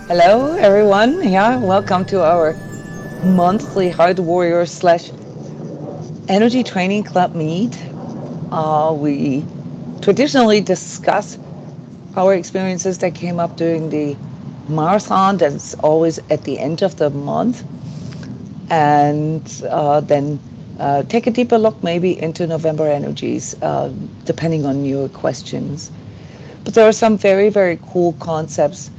Hello, everyone. Yeah, welcome to our monthly Heart Warrior slash Energy Training Club meet. We traditionally discuss our experiences that came up during the marathon. That's always at the end of the month, and then take a deeper look maybe into November energies, depending on your questions. But there are some very, very cool concepts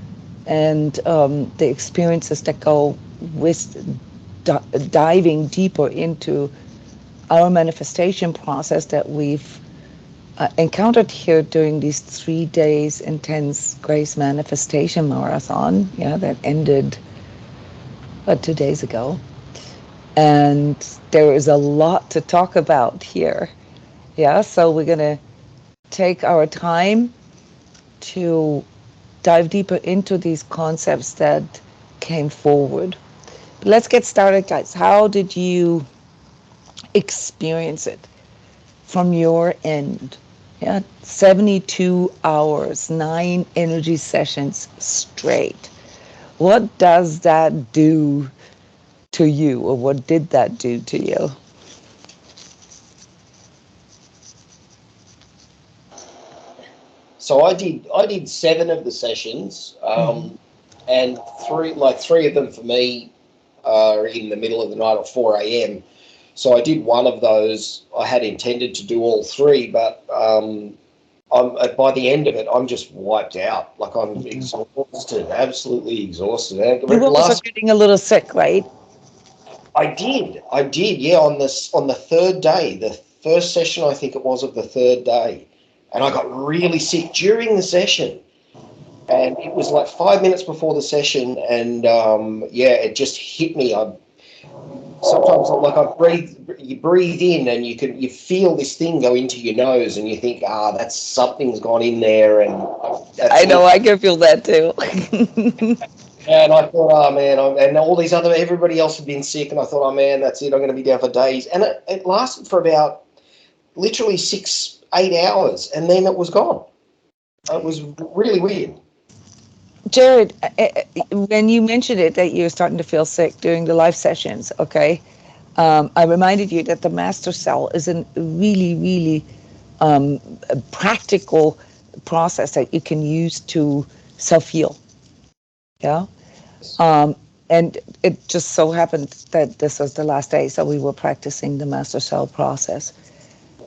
and the experiences that go with diving deeper into our manifestation process that we've encountered here during these 3 days intense grace manifestation marathon, yeah, that ended 2 days ago. And there is a lot to talk about here. Yeah, so we're going to take our time to dive deeper into these concepts that came forward. But let's get started, guys. How did you experience it from your end? Yeah, 72 hours, 9 energy sessions straight. What does that do to you, or what did that do to you? So I did seven of the sessions, and three of them for me are in the middle of the night at 4 a.m. So I did one of those. I had intended to do all three, but by the end of it, I'm just wiped out. Like I'm exhausted, absolutely exhausted. You were also Last getting a little sick, right? I did, yeah. On the third day, the first session I think it was of the third day, and I got really sick during the session. And it was like 5 minutes before the session, and yeah, it just hit me. I sometimes like you breathe in, and you feel this thing go into your nose, and you think, that's something's gone in there, and that's I it. know, I can feel that too. And I thought, oh man, and all these everybody else had been sick, and I thought, oh man, that's it. I'm going to be down for days, and it lasted for about literally 6, 8 hours, and then it was gone. It was really weird. Jared, when you mentioned it that you're starting to feel sick during the live sessions, okay, I reminded you that the master cell is a really, really a practical process that you can use to self heal. Yeah. Um, and it just so happened that this was the last day, so we were practicing the master cell process.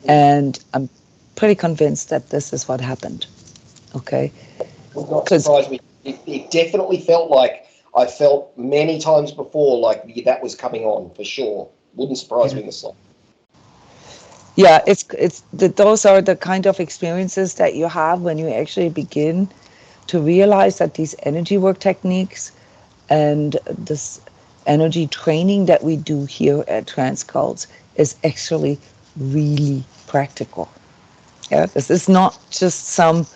And I'm pretty convinced that this is what happened. Okay. Would not Because surprise me. It definitely felt like I felt many times before, like that was coming on for sure. Wouldn't surprise me in the slightest. yeah, those are the kind of experiences that you have when you actually begin to realize that these energy work techniques and this energy training that we do here at transCODES is actually really practical. Yeah, this is not just some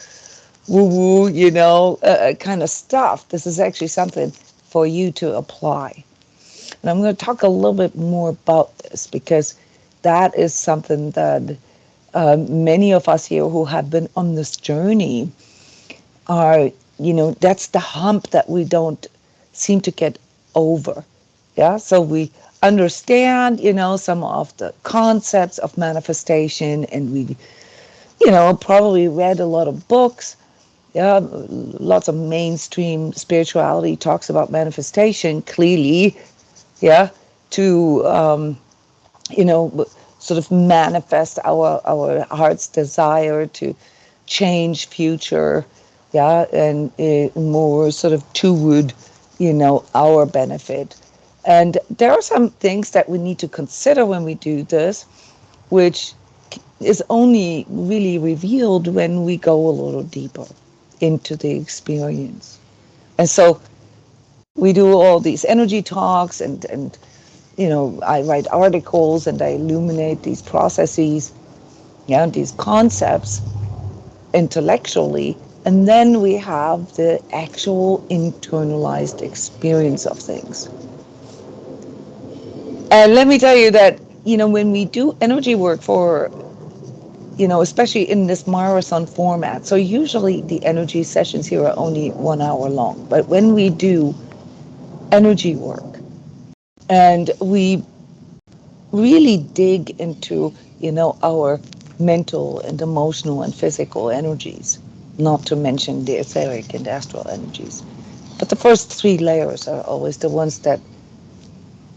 woo woo, kind of stuff. This is actually something for you to apply. And I'm going to talk a little bit more about this because that is something that many of us here who have been on this journey are, that's the hump that we don't seem to get over. Yeah. So we understand, some of the concepts of manifestation, and we, probably read a lot of books. Yeah. Lots of mainstream spirituality talks about manifestation clearly. Yeah. To, you know, sort of manifest our heart's desire to change future, yeah, and more sort of toward, our benefit. And there are some things that we need to consider when we do this, which is only really revealed when we go a little deeper into the experience. And so we do all these energy talks, and I write articles and I illuminate these processes, yeah, these concepts intellectually, and then we have the actual internalized experience of things. And let me tell you that, when we do energy work for, especially in this marathon format. So usually the energy sessions here are only 1 hour long. But when we do energy work and we really dig into, our mental and emotional and physical energies, not to mention the etheric and astral energies. But the first three layers are always the ones that,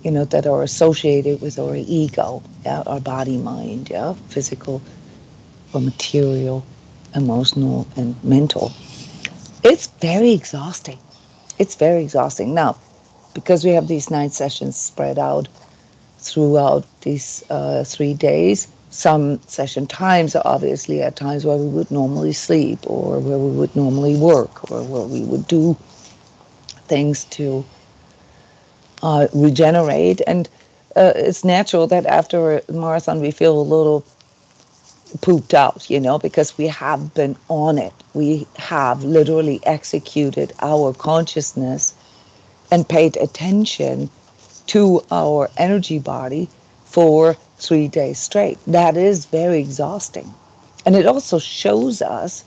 that are associated with our ego, yeah, our body, mind, yeah, physical or material, emotional, and mental. It's very exhausting. It's very exhausting. Now, because we have these 9 sessions spread out throughout these 3 days, some session times are obviously at times where we would normally sleep or where we would normally work or where we would do things to regenerate. And it's natural that after a marathon we feel a little pooped out, because we have been on it. We have literally executed our consciousness and paid attention to our energy body for 3 days straight. That is very exhausting. And it also shows us,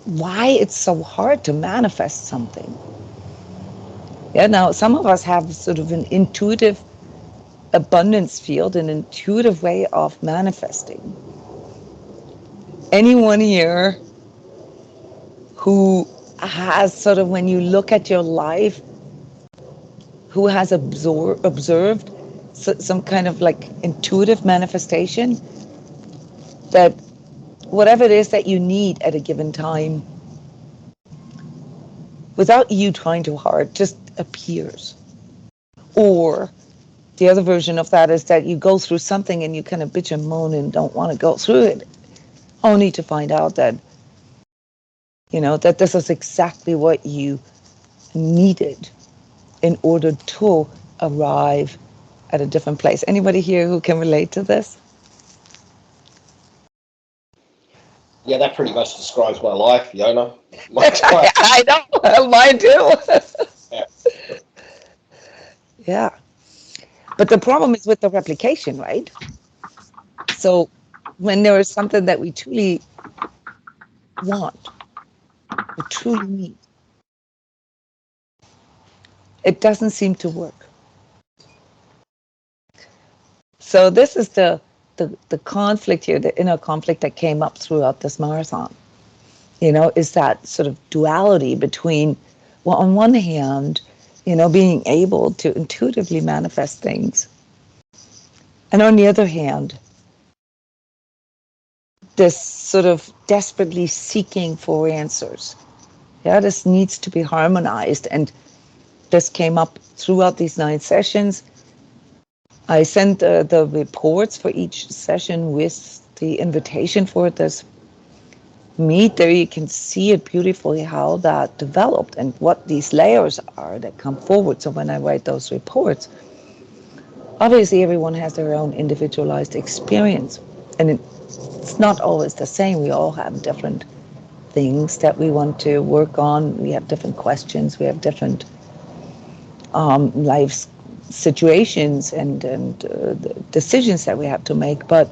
why it's so hard to manifest something. Yeah, now some of us have sort of an intuitive abundance field, an intuitive way of manifesting. Anyone here who has sort of, when you look at your life, who has observed some kind of like intuitive manifestation, that whatever it is that you need at a given time, without you trying too hard, just appears? Or the other version of that is that you go through something and you kind of bitch and moan and don't want to go through it, only to find out that, that this is exactly what you needed in order to arrive at a different place. Anybody here who can relate to this? Yeah, that pretty much describes my life, Jona. I know, mine too. Yeah. Yeah. But the problem is with the replication, right? So when there is something that we truly want or truly need, it doesn't seem to work. So this is the conflict here, the inner conflict that came up throughout this marathon, is that sort of duality between, well, on one hand, being able to intuitively manifest things. And on the other hand, this sort of desperately seeking for answers. Yeah, this needs to be harmonized. And this came up throughout these 9 sessions. I sent the reports for each session with the invitation for this meet. There you can see it beautifully how that developed and what these layers are that come forward. So when I write those reports, obviously everyone has their own individualized experience. And it's not always the same. We all have different things that we want to work on. We have different questions. We have different life situations and decisions that we have to make. But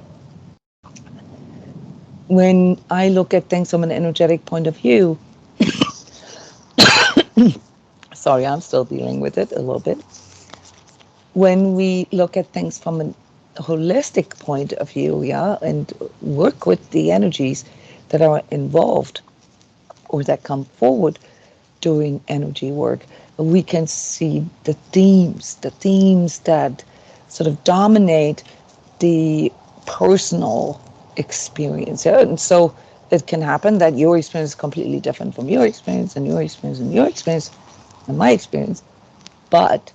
when I look at things from an energetic point of view, sorry, I'm still dealing with it a little bit. When we look at things from a holistic point of view, yeah, and work with the energies that are involved or that come forward doing energy work, we can see the themes that sort of dominate the personal experience. Yeah? And so it can happen that your experience is completely different from your experience and your experience and your experience and my experience, but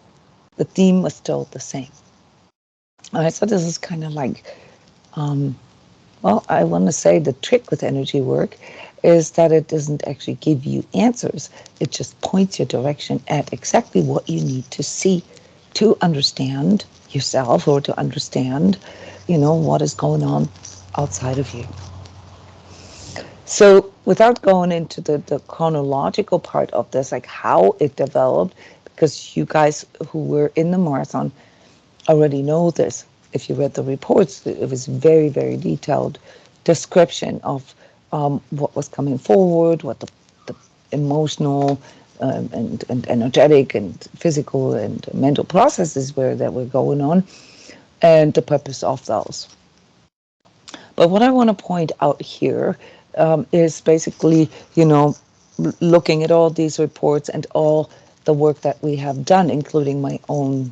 the theme was still the same. All right, so this is kind of like, well, I want to say the trick with energy work is that it doesn't actually give you answers. It just points your direction at exactly what you need to see to understand yourself or to understand, what is going on outside of you. So without going into the chronological part of this, like how it developed, because you guys who were in the marathon already know this. If you read the reports, it was very, very detailed description of what was coming forward, what the emotional and energetic and physical and mental processes were that were going on, and the purpose of those. But what I want to point out here is basically, looking at all these reports and all the work that we have done, including my own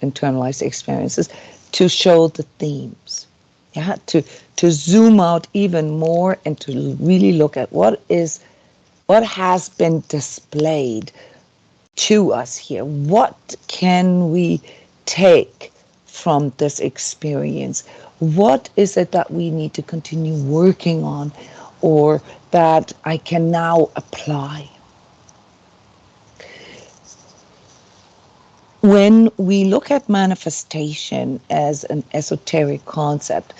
internalized experiences, to show the themes. Yeah, to zoom out even more and to really look at what has been displayed to us here. What can we take from this experience? What is it that we need to continue working on, or that I can now apply? When we look at manifestation as an esoteric concept,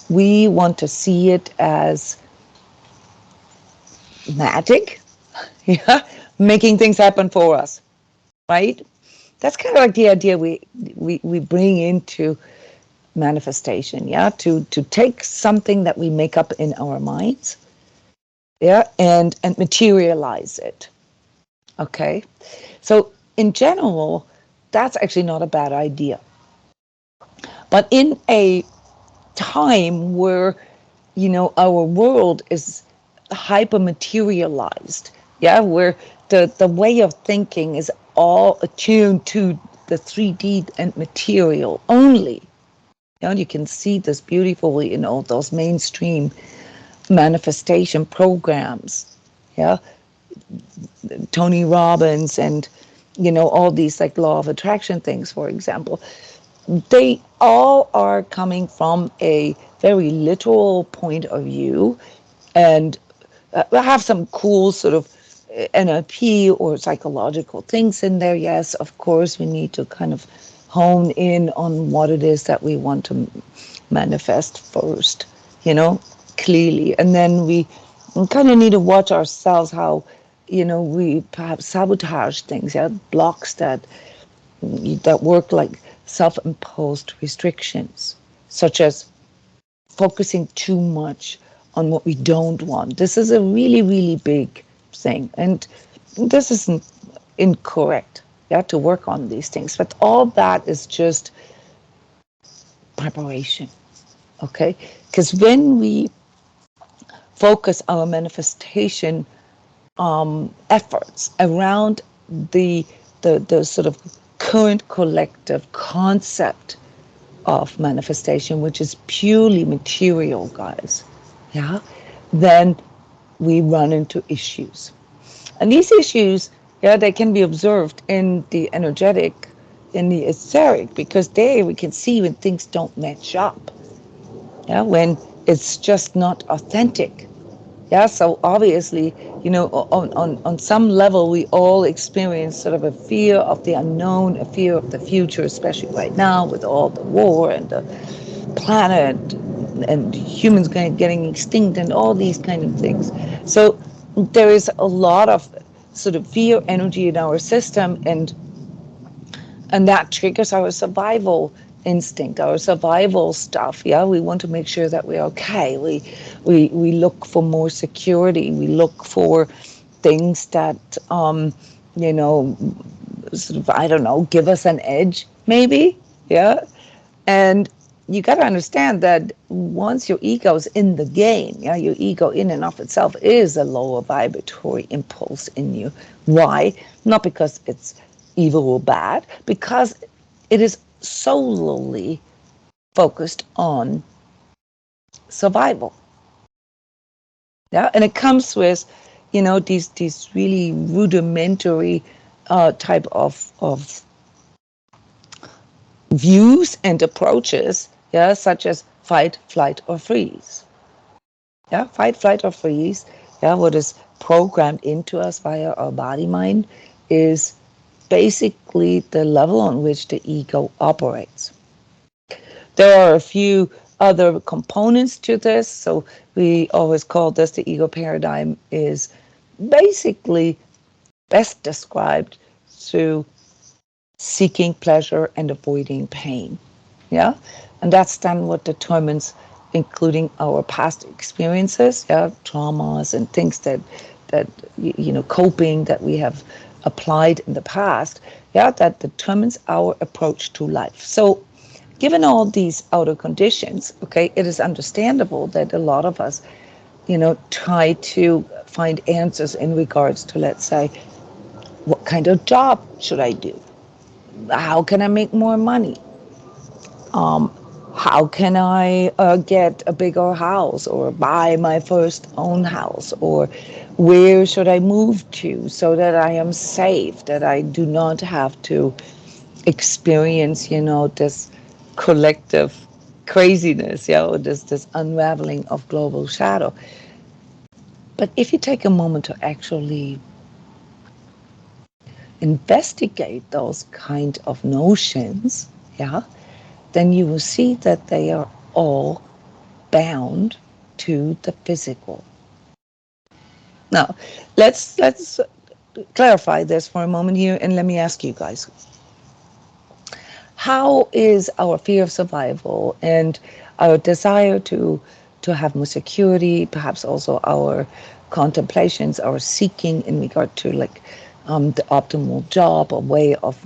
we want to see it as magic, yeah, making things happen for us, right? That's kind of like the idea we bring into manifestation, yeah, to take something that we make up in our minds, yeah, and materialize it. Okay, so in general, that's actually not a bad idea. But in a time where, our world is hyper materialized, yeah, where the way of thinking is all attuned to the 3D and material only. You can see this beautifully in all those mainstream manifestation programs, yeah, Tony Robbins and all these like law of attraction things, for example. They all are coming from a very literal point of view, and have some cool sort of NLP or psychological things in there. Yes, of course, we need to kind of hone in on what it is that we want to manifest first, clearly. And then we kind of need to watch ourselves how, we perhaps sabotage things, yeah, blocks that work like self-imposed restrictions, such as focusing too much on what we don't want. This is a really, really big thing. And this isn't incorrect. You have to work on these things. But all that is just preparation. Okay? Because when we focus our manifestation efforts around the sort of current collective concept of manifestation, which is purely material, guys, yeah, then we run into issues. And these issues, yeah, they can be observed in the energetic, in the etheric, because there we can see when things don't match up, yeah, when it's just not authentic. Yeah, so obviously, on some level, we all experience sort of a fear of the unknown, a fear of the future, especially right now with all the war and the planet and humans getting extinct and all these kind of things. So there is a lot of sort of fear energy in our system, and that triggers our survival instinct, our survival stuff. Yeah, we want to make sure that we're okay. We look for more security. We look for things that sort of, I don't know, give us an edge, maybe. Yeah, and you got to understand that once your ego's in the game, yeah, your ego in and of itself is a lower vibratory impulse in you. Why? Not because it's evil or bad, because it is solely focused on survival. Yeah, and it comes with, these really rudimentary type of views and approaches, yeah, such as fight, flight, or freeze. Yeah, fight, flight, or freeze. Yeah, what is programmed into us via our body mind is basically the level on which the ego operates. There are a few other components to this. So we always call this the ego paradigm, is basically best described through seeking pleasure and avoiding pain. Yeah, and that's then what determines including our past experiences, yeah, traumas and things that coping that we have applied in the past, yeah, that determines our approach to life. So given all these outer conditions, okay, it is understandable that a lot of us, try to find answers in regards to, let's say, what kind of job should I do? How can I make more money? How can I get a bigger house or buy my first own house? Or where should I move to so that I am safe, that I do not have to experience, this collective craziness, this unraveling of global shadow. But if you take a moment to actually investigate those kind of notions, yeah, then you will see that they are all bound to the physical. Now, let's clarify this for a moment here, and let me ask you guys: how is our fear of survival and our desire to have more security, perhaps also our contemplations, our seeking in regard to like the optimal job, a way of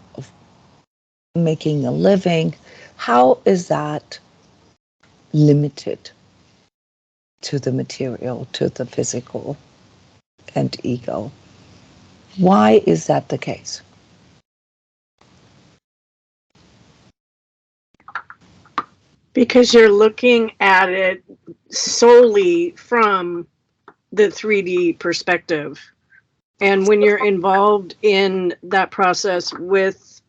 making a living, how is that limited to the material, to the physical and ego? Why is that the case? Because you're looking at it solely from the 3D perspective. And when you're involved in that process with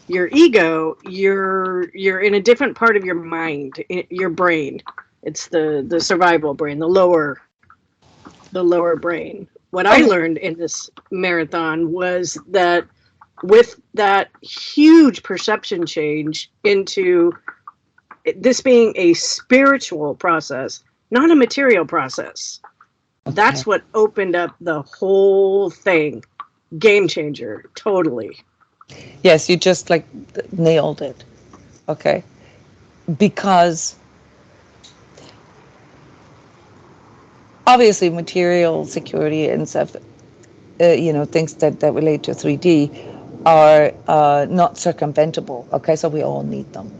your ego, you're in a different part of your mind, your brain. It's the survival brain, the lower brain. What I Okay. learned in this marathon was that with that huge perception change into this being a spiritual process, not a material process, Okay. that's what opened up the whole thing. Game changer, totally. Yes, you just like nailed it. Okay. Because obviously material security and stuff, things that relate to 3D are not circumventable. Okay, so we all need them.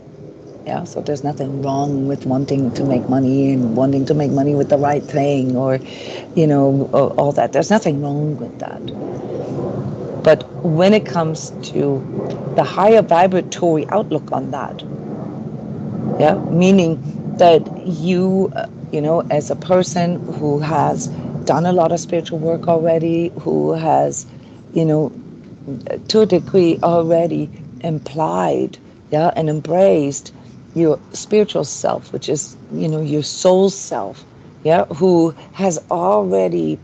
Yeah, so there's nothing wrong with wanting to make money and wanting to make money with the right thing, or, all that. There's nothing wrong with that. But when it comes to the higher vibratory outlook on that, yeah, meaning that as a person who has done a lot of spiritual work already, who has, you know, to a degree already implied, yeah, and embraced your spiritual self, which is, your soul self, yeah, who has already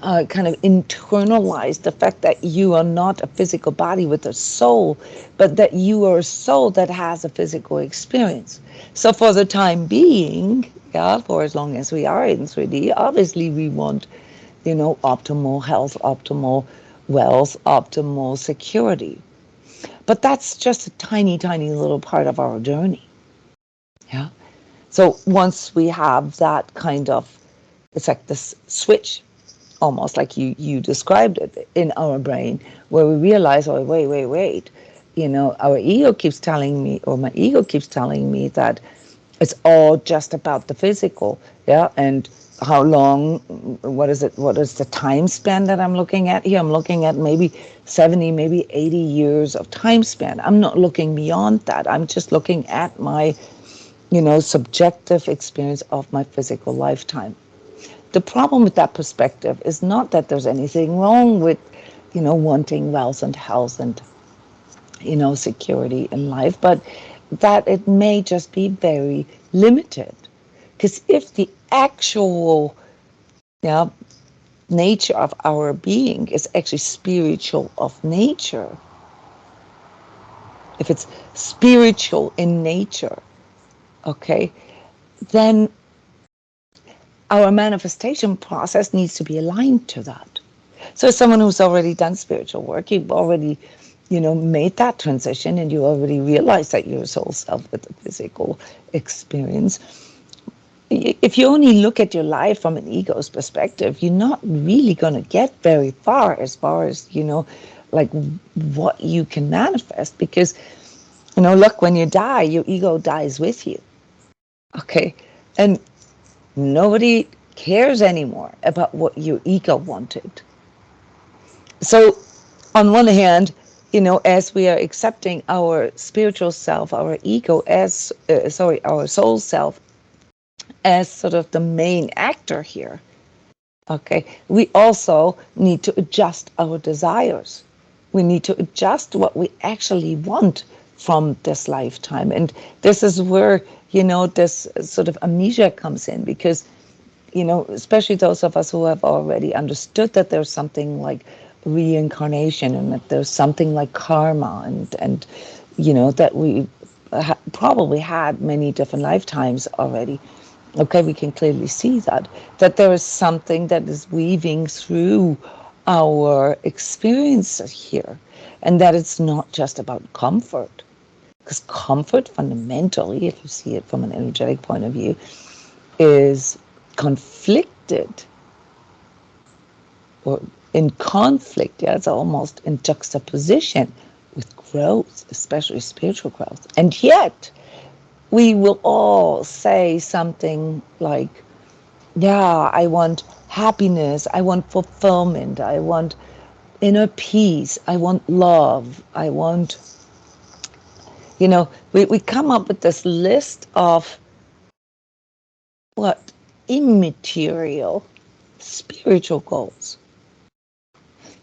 kind of internalize the fact that you are not a physical body with a soul, but that you are a soul that has a physical experience. So for the time being, yeah, for as long as we are in 3D, obviously we want, optimal health, optimal wealth, optimal security. But that's just a tiny, tiny little part of our journey. Yeah. So once we have that kind of, it's like this switch, almost like you described it, in our brain, where we realize, oh, wait, our ego keeps telling me, or my ego keeps telling me that it's all just about the physical, yeah, and how long, what is it, what is the time span that I'm looking at here? I'm looking at maybe 70, maybe 80 years of time span. I'm not looking beyond that. I'm just looking at my, subjective experience of my physical lifetime. The problem with that perspective is not that there's anything wrong with, wanting wealth and health and, security in life, but that it may just be very limited. Because if the actual, yeah, nature of our being is actually spiritual of nature, if it's spiritual in nature, okay, then our manifestation process needs to be aligned to that. So as someone who's already done spiritual work, you've already, made that transition, and you already realize that you're a soul self with a physical experience. if you only look at your life from an ego's perspective, you're not really going to get very far as, like what you can manifest. Because, look, when you die, your ego dies with you. Okay. And nobody cares anymore about what your ego wanted. So, on one hand, as we are accepting our spiritual self, our ego our soul self as sort of the main actor here, okay, we also need to adjust our desires. We need to adjust what we actually want from this lifetime. And this is where, this sort of amnesia comes in, because, especially those of us who have already understood that there's something like reincarnation, and that there's something like karma, and that we probably had many different lifetimes already. Okay, we can clearly see that there is something that is weaving through our experiences here, and that it's not just about comfort. Because comfort, fundamentally, if you see it from an energetic point of view, is conflicted, or in conflict. Yeah, it's almost in juxtaposition with growth, especially spiritual growth. And yet, we will all say something like, yeah, I want happiness, I want fulfillment, I want inner peace, I want love, I want, we come up with this list of what? Immaterial spiritual goals.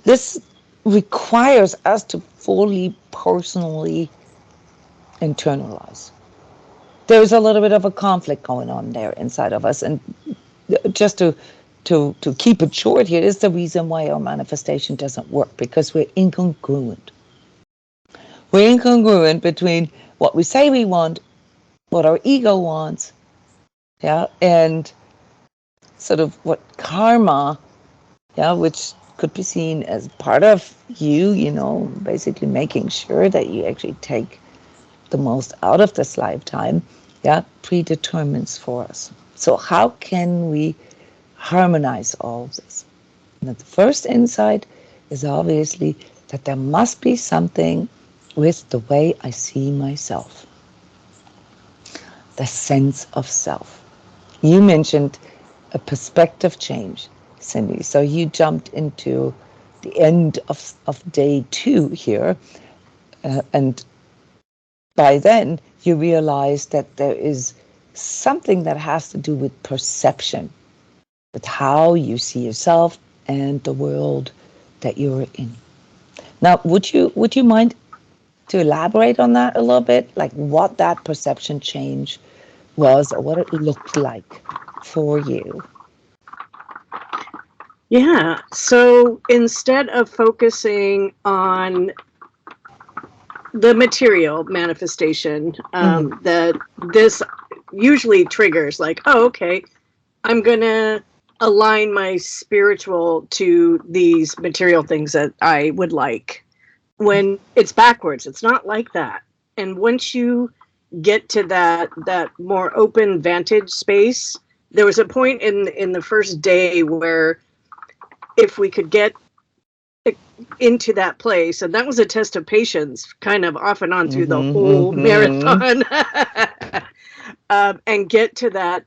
This requires us to fully personally internalize. There's a little bit of a conflict going on there inside of us. And just to keep it short here, is the reason why our manifestation doesn't work, because we're incongruent. We're incongruent between what we say we want, what our ego wants, yeah, and sort of what karma, yeah, which could be seen as part of you, basically making sure that you actually take the most out of this lifetime, yeah, predetermines for us. So how can we harmonize all of this? And the first insight is obviously that there must be something with the way I see myself, the sense of self. You mentioned a perspective change, Cindy. So you jumped into the end of day 2 here, and by then you realize that there is something that has to do with perception, with how you see yourself and the world that you're in. Now, would you mind to elaborate on that a little bit, like what that perception change was, or what it looked like for you? Yeah. So instead of focusing on the material manifestation, that this usually triggers, like, oh, okay, I'm going to align my spiritual to these material things that I would like. When it's backwards, it's not like that. And once you get to that more open vantage space, there was a point in the first day where if we could get into that place, and that was a test of patience, kind of off and on through the whole marathon, and get to that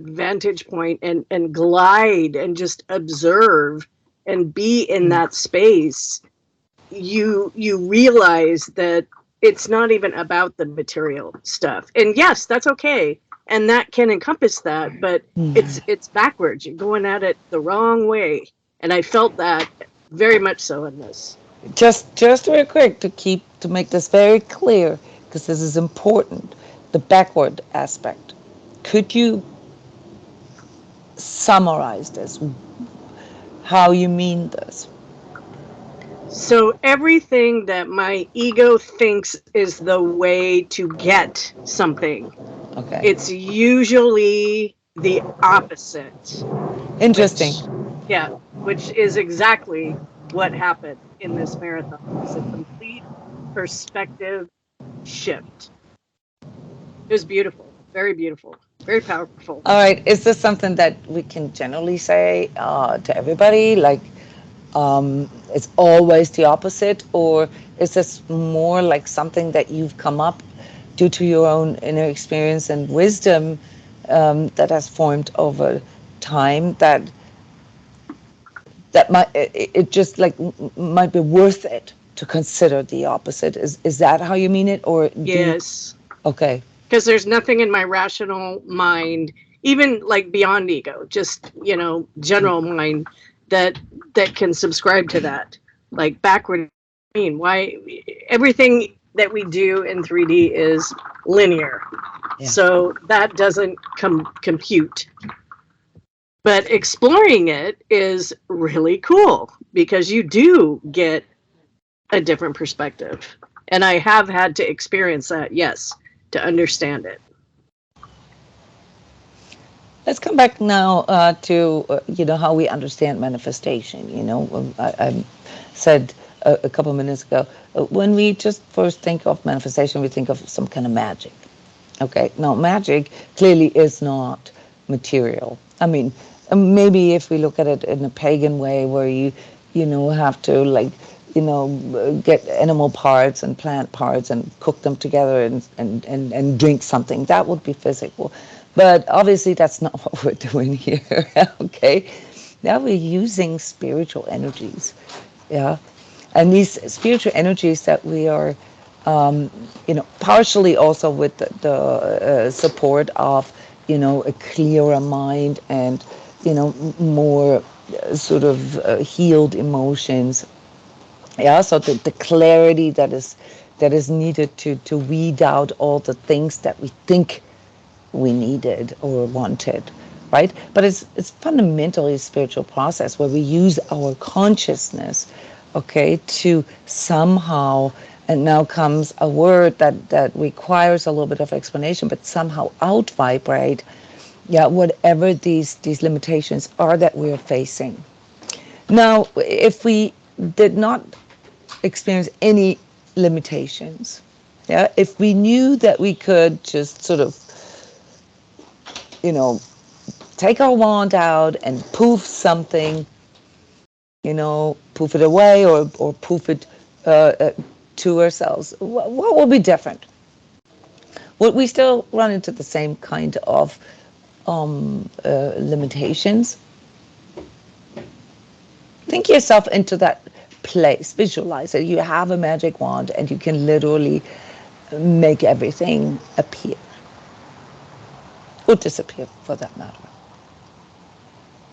vantage point and glide and just observe and be in that space, you realize that it's not even about the material stuff. And yes, that's okay, and that can encompass that, but it's backwards. You're going at it the wrong way. And I felt that very much so in this. Just real quick, to make this very clear, because this is important, the backward aspect. Could you summarize this? How you mean this? So everything that my ego thinks is the way to get something, Okay. it's usually the opposite. Interesting. Which is exactly what happened in this marathon. It was a complete perspective shift. It was beautiful, very beautiful. Very powerful. All right. Is this something that we can generally say to everybody? Like, it's always the opposite? Or is this more like something that you've come up due to your own inner experience and wisdom that has formed over time that might it just like might be worth it to consider the opposite? Is that how you mean it, or do you? Yes. Okay. Because there's nothing in my rational mind, even like beyond ego, just, general mind that can subscribe to that. Like backward, I mean, why everything that we do in 3D is linear. Yeah. So that doesn't compute. But exploring it is really cool because you do get a different perspective. And I have had to experience that, yes, to understand it. Let's come back now to how we understand manifestation. I said a couple minutes ago, when we just first think of manifestation, we think of some kind of magic. Okay, now magic clearly is not material. I mean, maybe if we look at it in a pagan way, where you have to like get animal parts and plant parts and cook them together and drink something, that would be physical. But obviously that's not what we're doing here. Okay, now we're using spiritual energies. Yeah, and these spiritual energies that we are partially also with the support of a clearer mind and more sort of healed emotions. Yeah, so the clarity that is needed to weed out all the things that we think we needed or wanted, right? But it's fundamentally a spiritual process where we use our consciousness, okay, to somehow, and now comes a word that requires a little bit of explanation, but somehow out vibrate, yeah, whatever these limitations are that we are facing. Now, if we did not experience any limitations, yeah, if we knew that we could just sort of, you know, take our wand out and poof something, poof it away or poof it uh, uh, to ourselves, what will be different? Would we still run into the same kind of limitations? Think yourself into that place. Visualize it. You have a magic wand and you can literally make everything appear or disappear for that matter.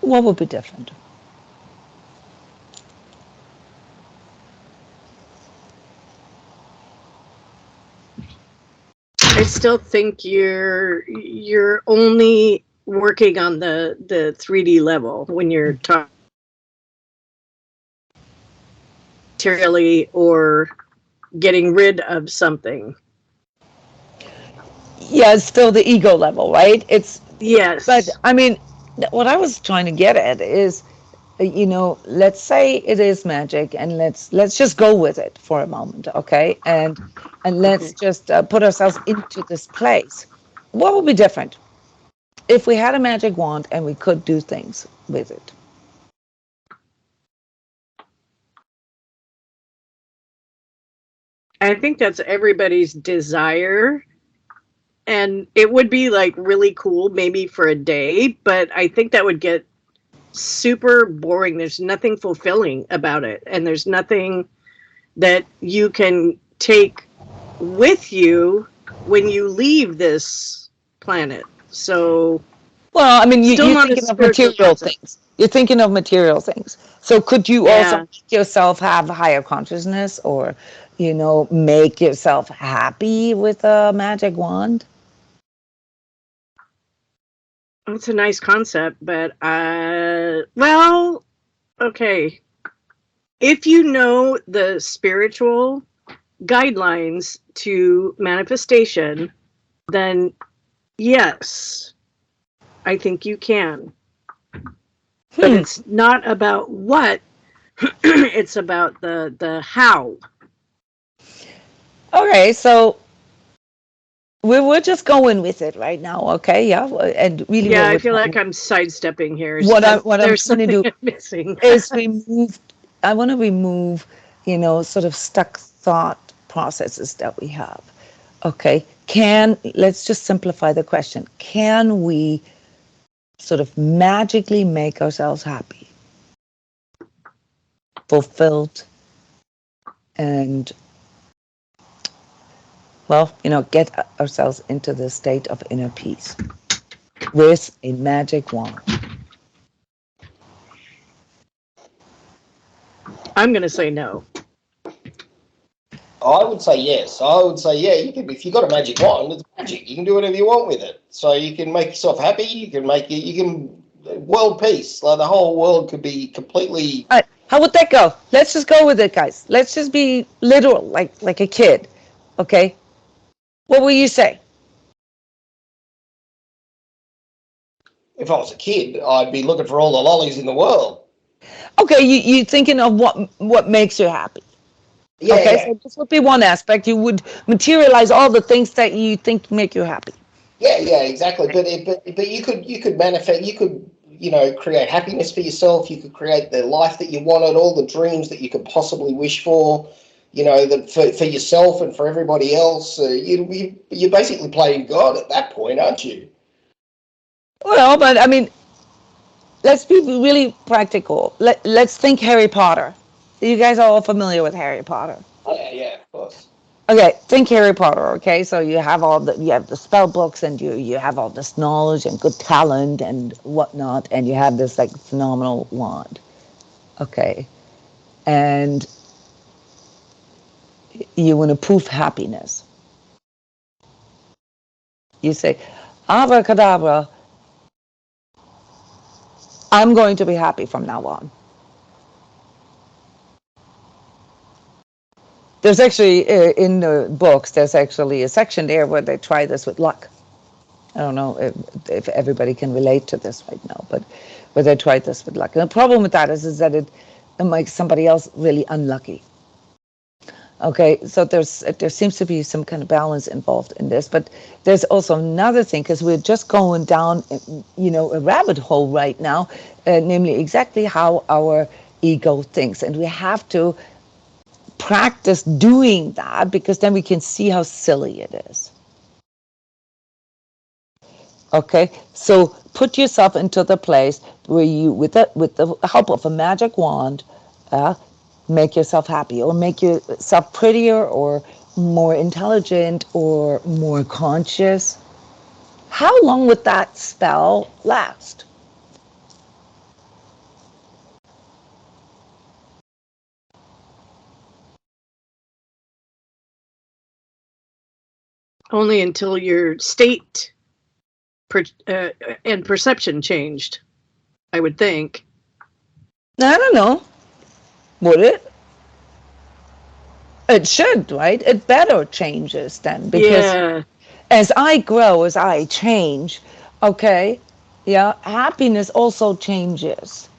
What would be different? I still think you're only working on the 3D level when you're talking materially or getting rid of something. Yeah, it's still the ego level, right? But Yes. I mean, what I was trying to get at is, let's say it is magic, and let's just go with it for a moment, okay? And let's Okay. just put ourselves into this place. What would be different if we had a magic wand and we could do things with it? I think that's everybody's desire. And it would be like really cool maybe for a day, but I think that would get super boring. There's nothing fulfilling about it. And there's nothing that you can take with you when you leave this planet. So, Well, I mean, still you're not a thinking of spiritual material concept. things. You're thinking of material things. So could you also Yeah. make yourself have higher consciousness, or, make yourself happy with a magic wand? It's a nice concept, but well, okay. If you know the spiritual guidelines to manifestation, then yes, I think you can. But Hmm. it's not about what, it's about the how. Okay, so we're just going with it right now, okay? Yeah, and really, Yeah, I feel like I'm sidestepping here. what I'm There's trying to something do I'm missing. is remove. I want to remove, sort of stuck thought processes that we have. Okay, let's just simplify the question. Can we sort of magically make ourselves happy, fulfilled, and well, get ourselves into the state of inner peace with a magic wand? I'm going to say no. I would say yes. I would say, yeah, you can, if you've got a magic wand, it's magic. You can do whatever you want with it. So you can make yourself happy. You can make it, world peace. Like the whole world could be completely. All right, how would that go? Let's just go with it, guys. Let's just be literal, like a kid. Okay, what will you say? If I was a kid, I'd be looking for all the lollies in the world. Okay, you thinking of what makes you happy. Yeah, Okay, yeah. so this would be one aspect. You would materialize all the things that you think make you happy. Yeah, exactly. But you could manifest. You could create happiness for yourself. You could create the life that you wanted, all the dreams that you could possibly wish for. That for yourself and for everybody else. You're basically playing God at that point, aren't you? Well, but I mean, let's be really practical. Let's think Harry Potter. You guys are all familiar with Harry Potter. Oh, yeah, of course. Okay, think Harry Potter. Okay, so you have the spell books, and you have all this knowledge and good talent and whatnot, and you have this like phenomenal wand. Okay, and you want to prove happiness. You say, "Abracadabra, I'm going to be happy from now on." There's actually in the books, there's actually a section there where they try this with luck. I don't know if everybody can relate to this right now, but where they tried this with luck. And the problem with that is that it makes somebody else really unlucky. Okay, so there seems to be some kind of balance involved in this, but there's also another thing, because we're just going down, a rabbit hole right now, namely exactly how our ego thinks, and we have to practice doing that, because then we can see how silly it is. Okay, so put yourself into the place where you, with the help of a magic wand, make yourself happy, or make yourself prettier, or more intelligent, or more conscious. How long would that spell last? Only until your state and perception changed, I would think. I don't know. Would it? It should, right? It better changes then, because Yeah. as I grow, as I change, okay, yeah, happiness also changes.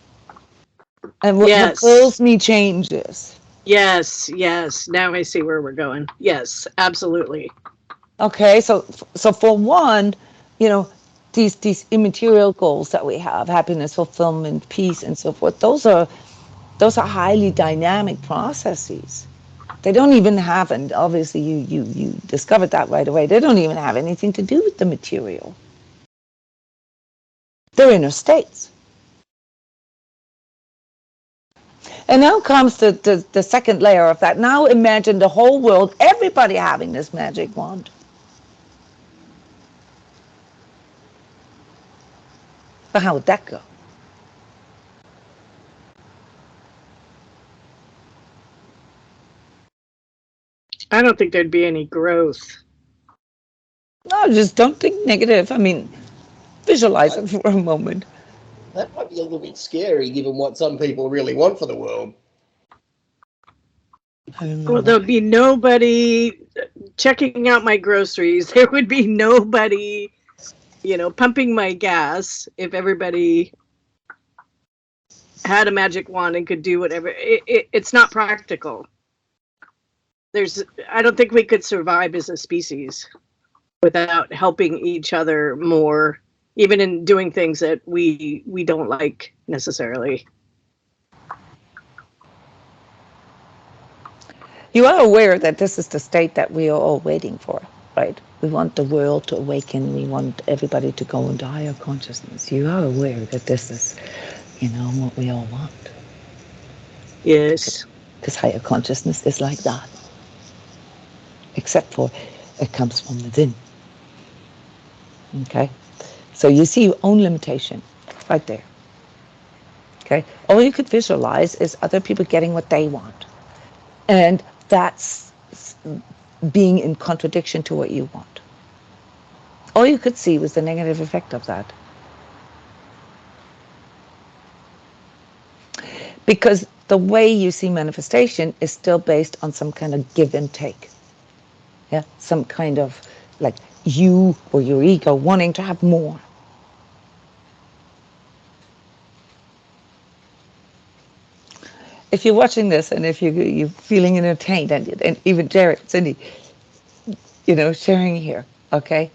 And what Yes. fulfills me changes. Yes. Now I see where we're going. Yes, absolutely. Okay, so for one, you know, these immaterial goals that we have, happiness, fulfillment, peace, and so forth, those are highly dynamic processes. They don't even have, and obviously you discovered that right away, they don't even have anything to do with the material. They're inner states. And now comes the second layer of that. Now imagine the whole world, everybody having this magic wand. But how would that go? I don't think there'd be any growth. No, just don't think negative. I mean, visualize it for a moment. That might be a little bit scary, given what some people really want for the world. I don't Well, know. there'd be nobody checking out my groceries. There would be nobody, pumping my gas if everybody had a magic wand and could do whatever. It's not practical. I don't think we could survive as a species. without helping each other more, even in doing things that we don't like necessarily. You are aware that this is the state that we are all waiting for, right? We want the world to awaken. We want everybody to go into higher consciousness. You are aware that this is, what we all want. Yes. Because higher consciousness is like that. Except for it comes from within. Okay? So you see your own limitation right there. Okay? All you could visualize is other people getting what they want. And that's being in contradiction to what you want. All you could see was the negative effect of that. Because the way you see manifestation is still based on some kind of give and take. Yeah, some kind of like you or your ego wanting to have more. If you're watching this and if you're feeling entertained, and even Jared, Cindy, sharing here, okay?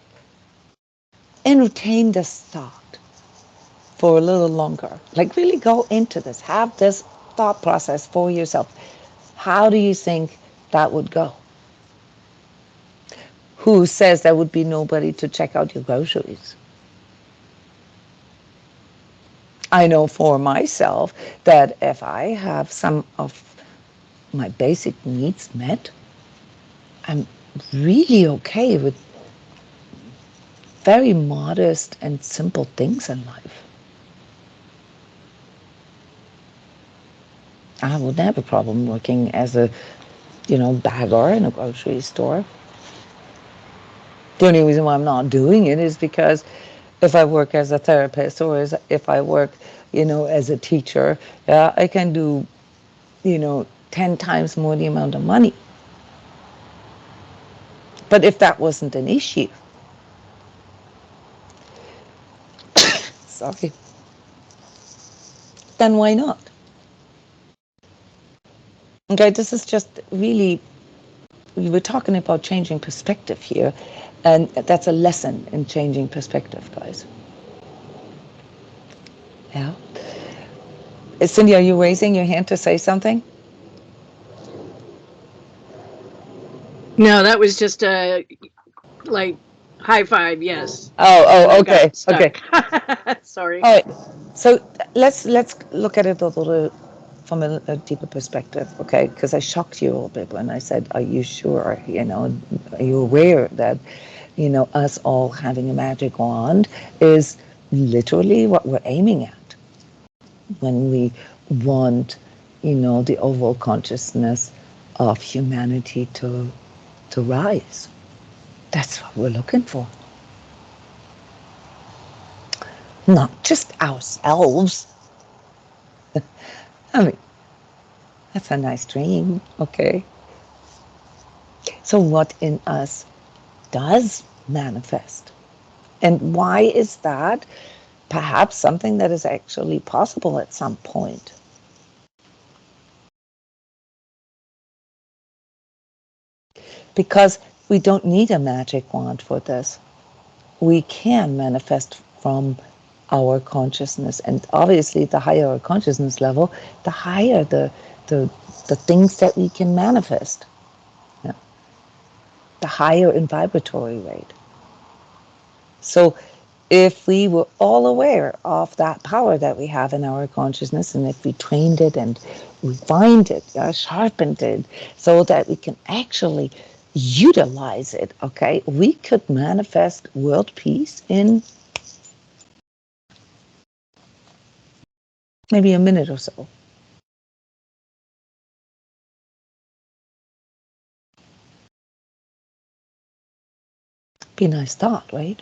Entertain this thought for a little longer. Like really go into this. Have this thought process for yourself. How do you think that would go? Who says there would be nobody to check out your groceries? I know for myself that if I have some of my basic needs met, I'm really okay with very modest and simple things in life. I would have a problem working as a, bagger in a grocery store. The only reason why I'm not doing it is because if I work as a therapist or if I work, as a teacher, I can do, 10 times more the amount of money. But if that wasn't an issue, sorry, then why not? Okay, this is just really, we were talking about changing perspective here, and that's a lesson in changing perspective, guys. Yeah. Cindy, are you raising your hand to say something? No, that was just a like high five. Yes. Oh, And I okay, got okay. stuck. Sorry. All right. So let's look at it a little from a deeper perspective, okay? Because I shocked you a little bit when I said, "Are you sure? Are you aware that, us all having a magic wand is literally what we're aiming at when we want, the overall consciousness of humanity to rise. That's what we're looking for. Not just ourselves. I mean, that's a nice dream, okay? So what in us does manifest? And why is that perhaps something that is actually possible at some point? Because we don't need a magic wand for this. We can manifest from our consciousness. And obviously the higher our consciousness level, the higher the things that we can manifest. Yeah. The higher in vibratory rate. So if we were all aware of that power that we have in our consciousness, and if we trained it and refined it, sharpened it, so that we can actually utilize it, okay, we could manifest world peace in maybe a minute or so. Be a nice thought, right?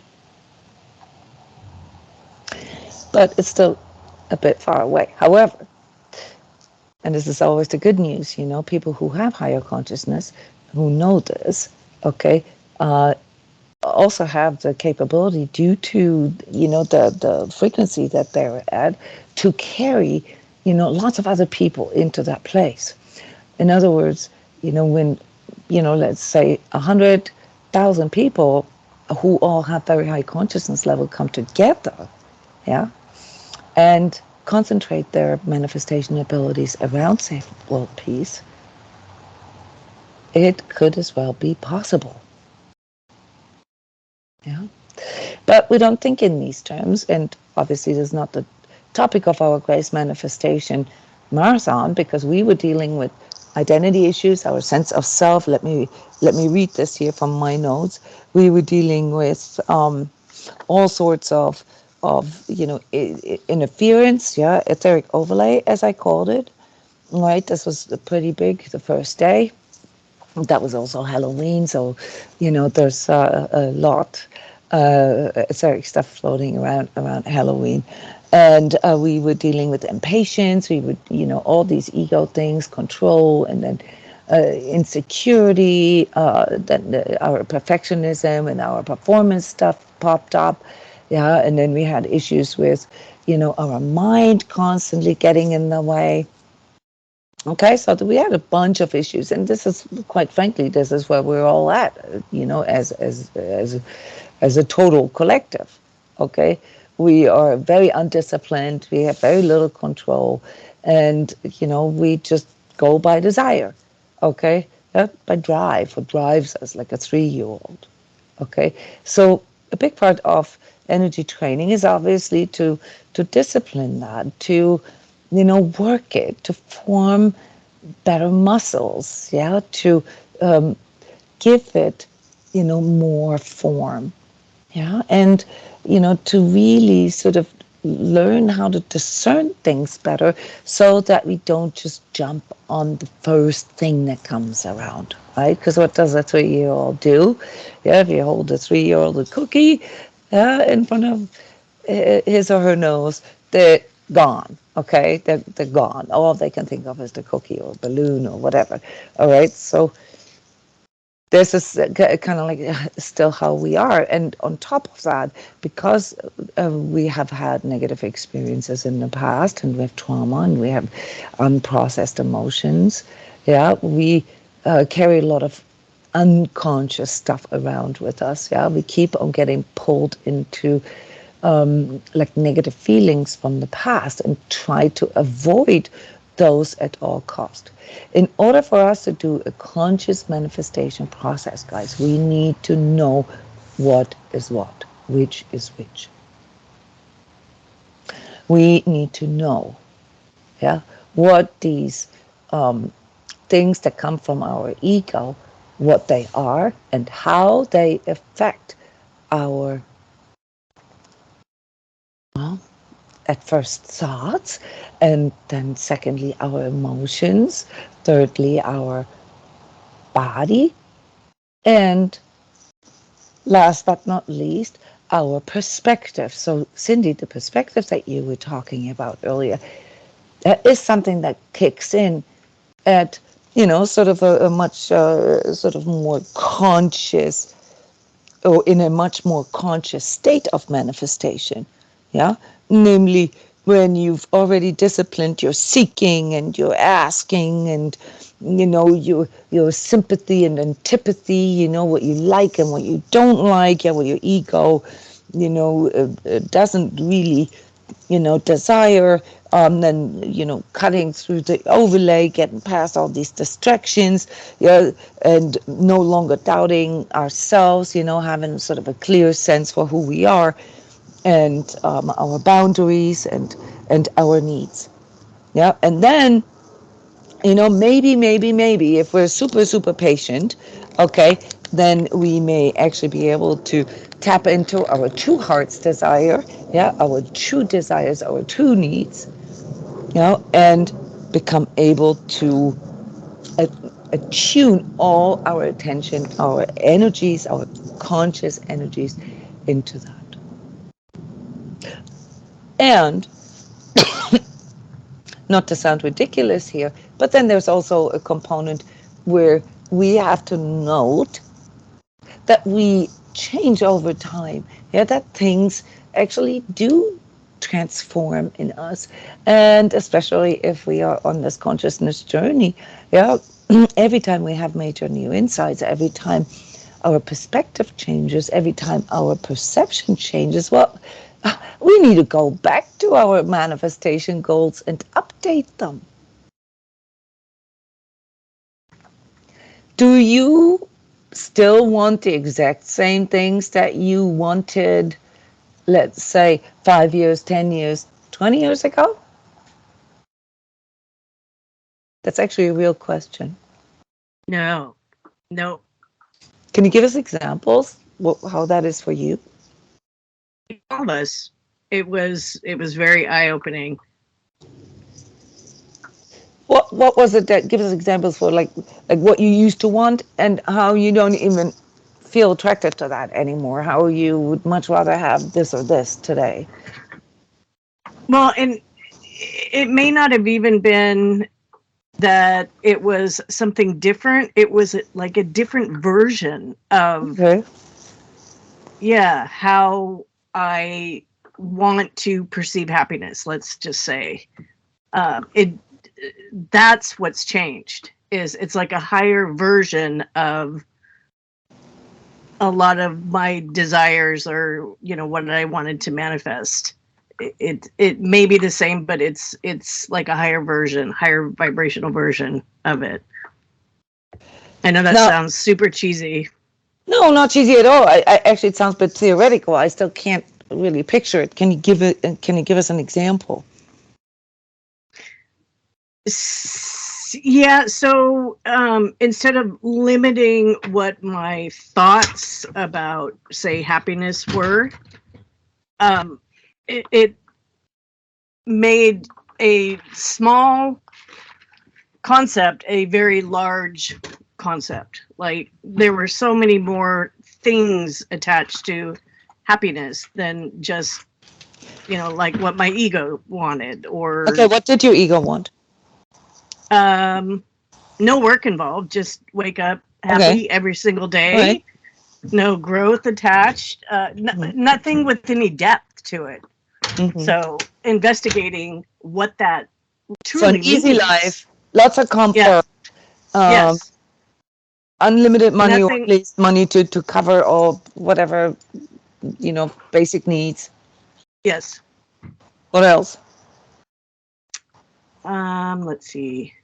But it's still a bit far away. However, and this is always the good news, people who have higher consciousness, who know this, okay, also have the capability due to, the frequency that they're at to carry, lots of other people into that place. In other words, when, let's say 100,000 people who all have very high consciousness level come together, yeah, and concentrate their manifestation abilities around safe world peace, it could as well be possible. Yeah. But we don't think in these terms, and obviously this is not the topic of our grace manifestation marathon, because we were dealing with identity issues, our sense of self. Let me read this here from my notes. We were dealing with all sorts of interference, yeah, etheric overlay, as I called it. Right, this was pretty big the first day. That was also Halloween, so there's a lot etheric stuff floating around Halloween. And we were dealing with impatience. We would, all these ego things, control, and then insecurity. Then our perfectionism and our performance stuff popped up. Yeah, and then we had issues with, our mind constantly getting in the way. Okay, so we had a bunch of issues, and this is, quite frankly, this is where we're all at, as a total collective. Okay, we are very undisciplined. We have very little control, and we just go by desire. Okay, by drive. What drives us, like a 3-year-old. Okay, so a big part of energy training is obviously to discipline that, to work it, to form better muscles, yeah, to give it, more form, yeah, and to really sort of learn how to discern things better, so that we don't just jump on the first thing that comes around, right? Because what does a 3-year-old do? Yeah, if you hold a 3-year-old a cookie in front of his or her nose, they're gone. Okay, they're gone. All they can think of is the cookie or balloon or whatever. All right, so this is kind of like still how we are. And on top of that, because we have had negative experiences in the past, and we have trauma, and we have unprocessed emotions, yeah, we carry a lot of unconscious stuff around with us. Yeah, we keep on getting pulled into like negative feelings from the past, and try to avoid those at all cost. In order for us to do a conscious manifestation process, guys, we need to know what is what, which is which. We need to know, yeah, what these things that come from our ego, what they are, and how they affect our, well, at first thoughts, and then secondly our emotions, thirdly our body, and last but not least our perspective. So Cindy, the perspective that you were talking about earlier, that is something that kicks in at sort of a much sort of more conscious, or in a much more conscious state of manifestation, yeah, namely when you've already disciplined your seeking and your asking, and your sympathy and antipathy, what you like and what you don't like, yeah, what your ego doesn't really desire, then cutting through the overlay, getting past all these distractions, yeah, and no longer doubting ourselves, having sort of a clear sense for who we are, and our boundaries, and our needs, yeah. And then maybe if we're super patient, okay, then we may actually be able to tap into our true heart's desire, yeah, our true desires, our true needs, and become able to attune all our attention, our energies, our conscious energies into that. And not to sound ridiculous here, but then there's also a component where we have to note that we change over time, yeah, that things actually do transform in us, and especially if we are on this consciousness journey, yeah, every time we have major new insights, every time our perspective changes, every time our perception changes, well, we need to go back to our manifestation goals and update them. Do you still want the exact same things that you wanted, let's say, 5 years, 10 years, 20 years ago? That's actually a real question. No. Can you give us examples how that is for you? All of us. It was very eye-opening. What was it that, give us examples for like what you used to want and how you don't even feel attracted to that anymore, how you would much rather have this or this today? Well, and it may not have even been that it was something different. It was like a different version of, how I want to perceive happiness, let's just say. That's what's changed. It's like a higher version of a lot of my desires, or what I wanted to manifest. It may be the same, but it's like a higher vibrational version of it. I know that sounds super cheesy. No, not cheesy at all. I actually, it sounds a bit theoretical. I still can't really picture it. Can you give us an example? Yeah, so instead of limiting what my thoughts about, say, happiness were, it made a small concept a very large concept. Like, there were so many more things attached to happiness than just, like what my ego wanted. Or okay, what did your ego want? No work involved, just wake up happy every single day. Right. No growth attached, nothing with any depth to it. So investigating what that truly means. So an easy life, lots of comfort, yes. Unlimited money, or at least money to cover all whatever, basic needs. Yes. What else? Let's see.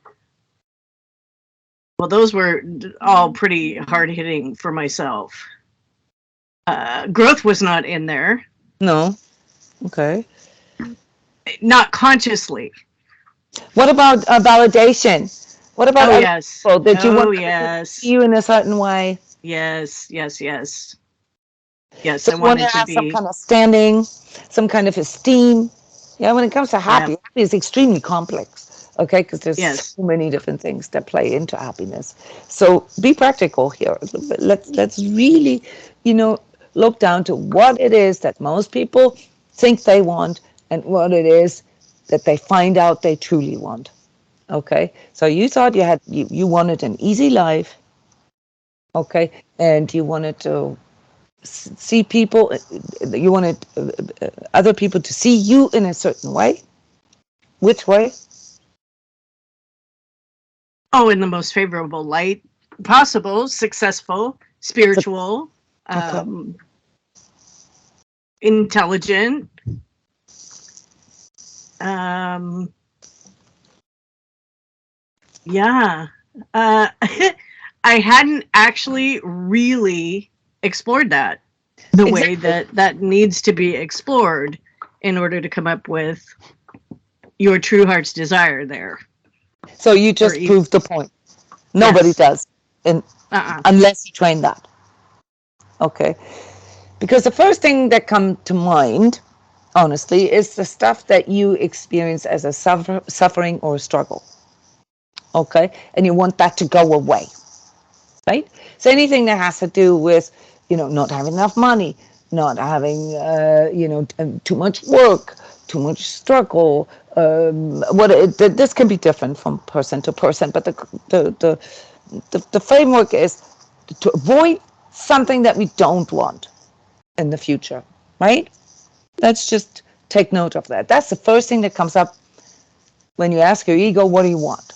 Well, those were all pretty hard-hitting for myself. Growth was not in there. No. Okay. Not consciously. What about validation? What about other people? Did you want to see you in a certain way? Yes. So you want to have some kind of standing, some kind of esteem. Yeah, when it comes to happy is extremely complex. Okay, because there's so many different things that play into happiness. So be practical here. Let's really, look down to what it is that most people think they want and what it is that they find out they truly want. Okay, so you thought you wanted an easy life. Okay, and you wanted to see people, you wanted other people to see you in a certain way. Which way? Oh, in the most favorable light possible, successful, spiritual, intelligent. I hadn't actually really explored that the way that needs to be explored in order to come up with your true heart's desire there. So you just proved the point. Nobody does, unless you train that. Okay, because the first thing that comes to mind, honestly, is the stuff that you experience as a suffering or a struggle. Okay, and you want that to go away, right? So anything that has to do with, not having enough money, not having, too much work, too much struggle. This can be different from person to person, but the framework is to avoid something that we don't want in the future, right? Let's just take note of that. That's the first thing that comes up when you ask your ego, what do you want?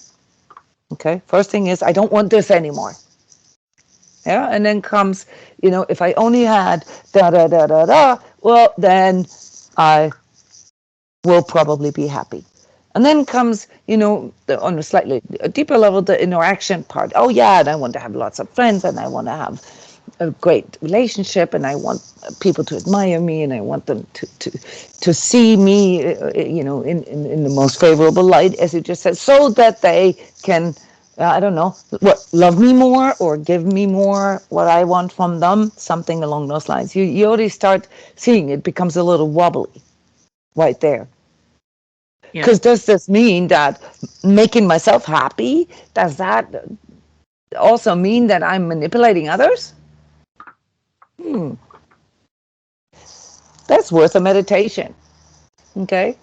Okay, first thing is, I don't want this anymore. Yeah, and then comes, if I only had da da da da da, well, then I will probably be happy. And then comes, on a slightly deeper level, the interaction part. Oh, yeah, and I want to have lots of friends, and I want to have a great relationship, and I want people to admire me, and I want them to see me, in the most favorable light, as you just said, so that they can, I don't know, love me more or give me more what I want from them, something along those lines. You already start seeing it becomes a little wobbly right there. Yeah. Because does this mean that making myself happy, does that also mean that I'm manipulating others? That's worth a meditation. Okay?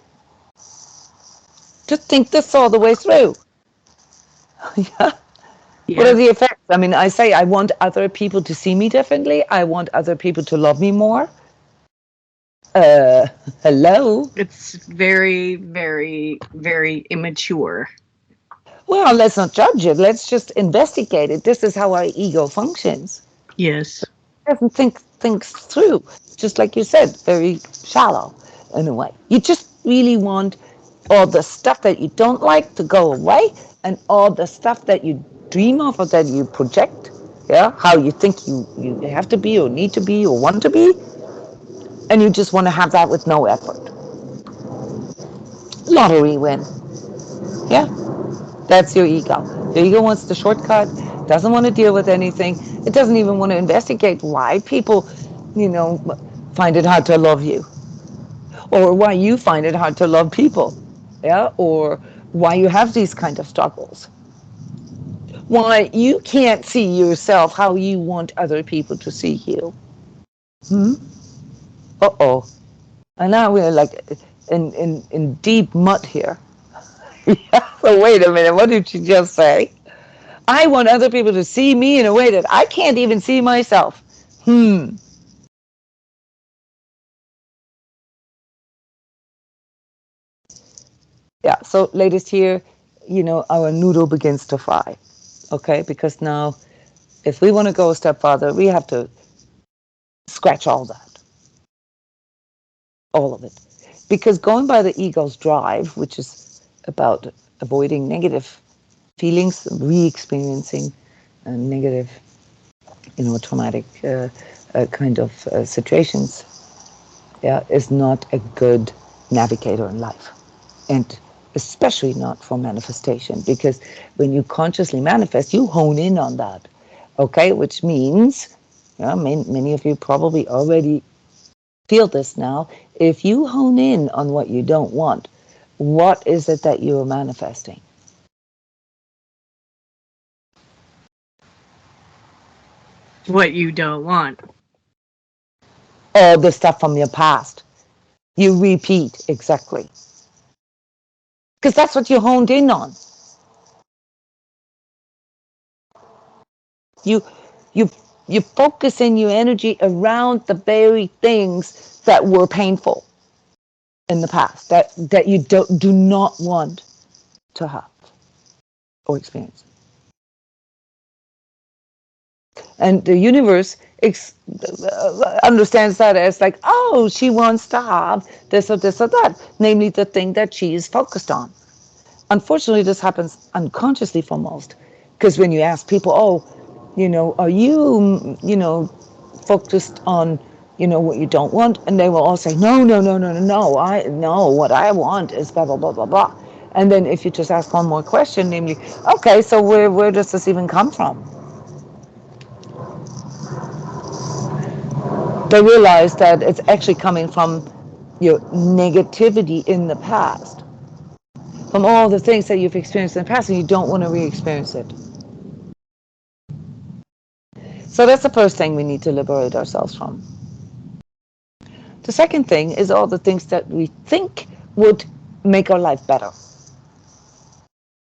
Just think this all the way through. Yeah. What are Yeah. the effects? I mean, I say I want other people to see me differently. I want other people to love me more. Uh, Hello? It's very, very, very immature. Well, let's not judge it. Let's just investigate it. This is how our ego functions. Yes. Doesn't think things through. Just like you said, very shallow in a way. You just really want all the stuff that you don't like to go away, and all the stuff that you dream of or that you project, yeah, how you think you have to be or need to be or want to be, and you just want to have that with no effort. Lottery win. Yeah, that's your ego. Your ego wants the shortcut, doesn't want to deal with anything. It doesn't even want to investigate why people, you know, find it hard to love you, or why you find it hard to love people, yeah, or why you have these kind of struggles, why you can't see yourself how you want other people to see you. Hmm? Uh-oh. And now we're like in deep mud here. Yeah, so wait a minute, what did you just say? I want other people to see me in a way that I can't even see myself. Yeah, so latest here, our noodle begins to fry. Okay, because now if we want to go a step farther, we have to scratch all of it. Because going by the ego's drive, which is about avoiding negative feelings, re-experiencing negative, traumatic kind of situations, yeah, is not a good navigator in life. And especially not for manifestation, because when you consciously manifest, you hone in on that, okay? Which means, yeah, many of you probably already feel this now. If you hone in on what you don't want, what is it that you are manifesting? What you don't want. All the stuff from your past. You repeat exactly. Because that's what you honed in on. You you you focus in your energy around the very things that were painful in the past, that you do not want to have or experience. And the universe understands that as like, oh, she wants to have this or this or that, namely the thing that she is focused on. Unfortunately, this happens unconsciously for most, because when you ask people, oh, are you, focused on, what you don't want, and they will all say, no, no, no, no, no, no, I no, what I want is blah blah blah blah blah. And then if you just ask one more question, namely, okay, so where does this even come from? They realize that it's actually coming from your negativity in the past, from all the things that you've experienced in the past, and you don't want to re-experience it. So that's the first thing we need to liberate ourselves from. The second thing is all the things that we think would make our life better,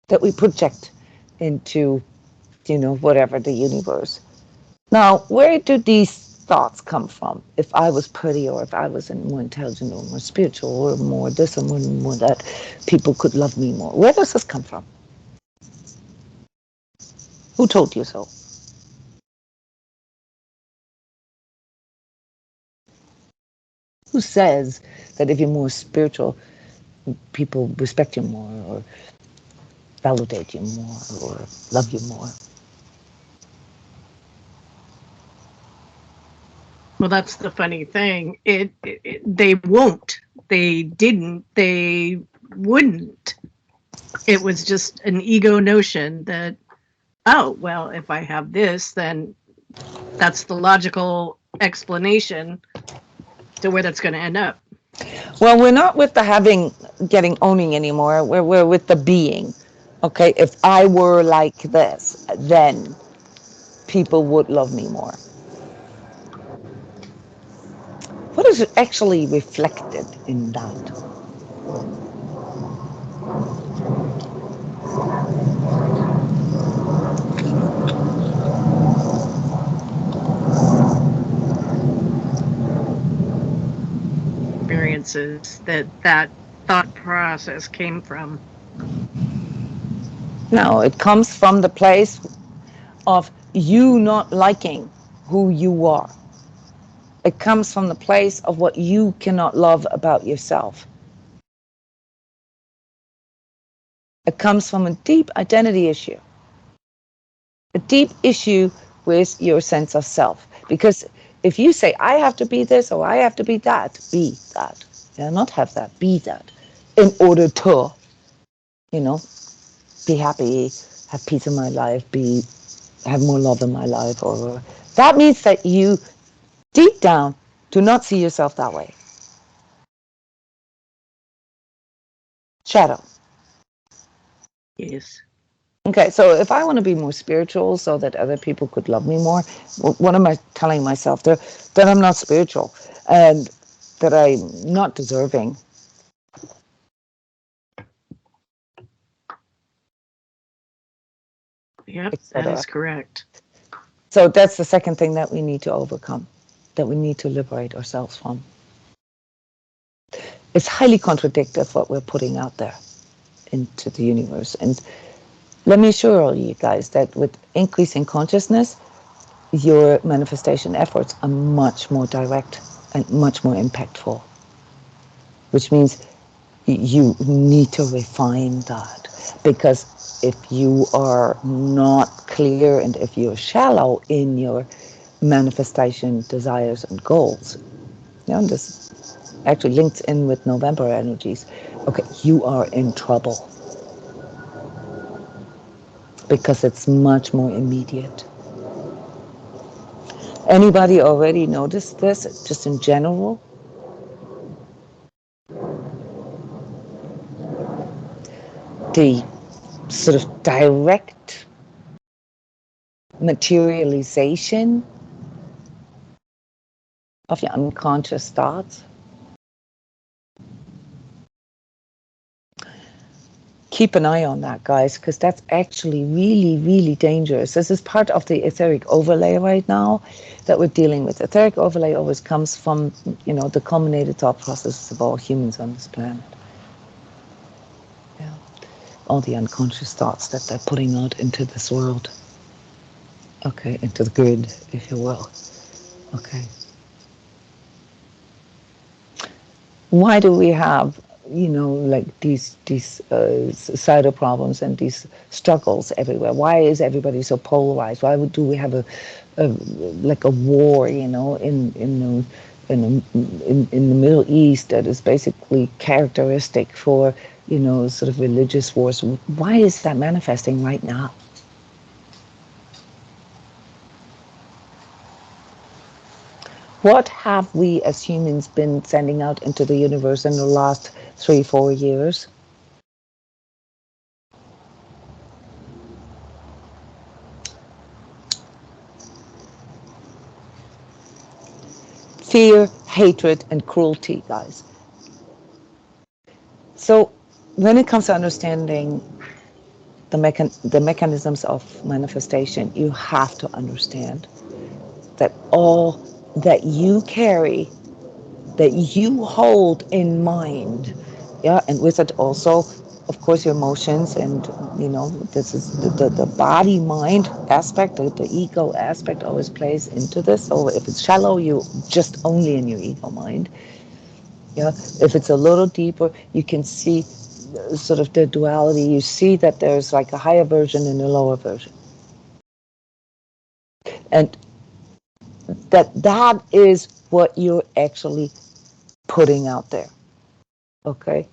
that we project into, whatever the universe. Now, where do these thoughts come from? If I was pretty, or if I was more intelligent, or more spiritual, or more this, or more that, people could love me more. Where does this come from? Who told you so? who says that if you're more spiritual, people respect you more or validate you more or love you more? Well, that's the funny thing. They won't. They didn't. They wouldn't. It was just an ego notion that, oh, well, if I have this, then that's the logical explanation to where that's going to end up. Well, we're not with the getting, owning anymore. We're with the being. Okay, if I were like this, then people would love me more. What is actually reflected in that? Experiences that thought process came from. No, it comes from the place of you not liking who you are. It comes from the place of what you cannot love about yourself. It comes from a deep identity issue, a deep issue with your sense of self. Because if you say, I have to be this or I have to be that, be that. Yeah, not have that, be that. In order to, you know, be happy, have peace in my life, have more love in my life. Or that means that you, deep down, do not see yourself that way. Shadow. Yes. Okay, so if I want to be more spiritual so that other people could love me more, what am I telling myself? That I'm not spiritual and that I'm not deserving. Yep, that Etc. is correct. So that's the second thing that we need to overcome, that we need to liberate ourselves from. It's highly contradictory what we're putting out there into the universe. And let me assure you guys that with increasing consciousness, your manifestation efforts are much more direct and much more impactful, which means you need to refine that. Because if you are not clear and if you're shallow in your manifestation desires and goals, and this actually links in with November energies, okay, you are in trouble because it's much more immediate. Anybody already noticed this just in general? The sort of direct materialization of your unconscious thoughts. Keep an eye on that, guys, because that's actually really, really dangerous. This is part of the etheric overlay right now that we're dealing with. Etheric overlay always comes from, the culminated thought processes of all humans on this planet. Yeah. All the unconscious thoughts that they're putting out into this world. Okay, into the grid, if you will. Okay. Why do we have like these societal problems and these struggles everywhere? Why is everybody so polarized? Why do we have a like a war, in the Middle East that is basically characteristic for sort of religious wars? Why is that manifesting right now? What have we as humans been sending out into the universe in the last 3-4 years? Fear, hatred, and cruelty, guys. So when it comes to understanding the mechanisms of manifestation, you have to understand that all that you carry, that you hold in mind, yeah, and with it also, of course, your emotions, and this is the body mind aspect, the ego aspect always plays into this. So if it's shallow, you just only in your ego mind. Yeah, if it's a little deeper, you can see sort of the duality. You see that there's like a higher version and a lower version, and that is what you're actually putting out there. Okay.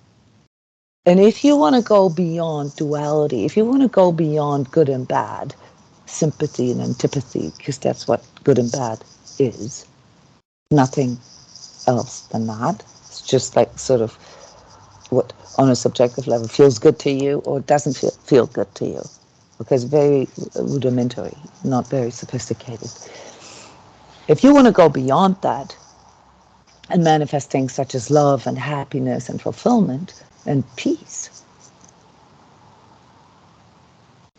And if you want to go beyond duality, if you want to go beyond good and bad, sympathy and antipathy, because that's what good and bad is, nothing else than that. It's just like sort of what on a subjective level feels good to you or doesn't feel good to you. Because very rudimentary, not very sophisticated. If you want to go beyond that and manifest things such as love and happiness and fulfillment and peace,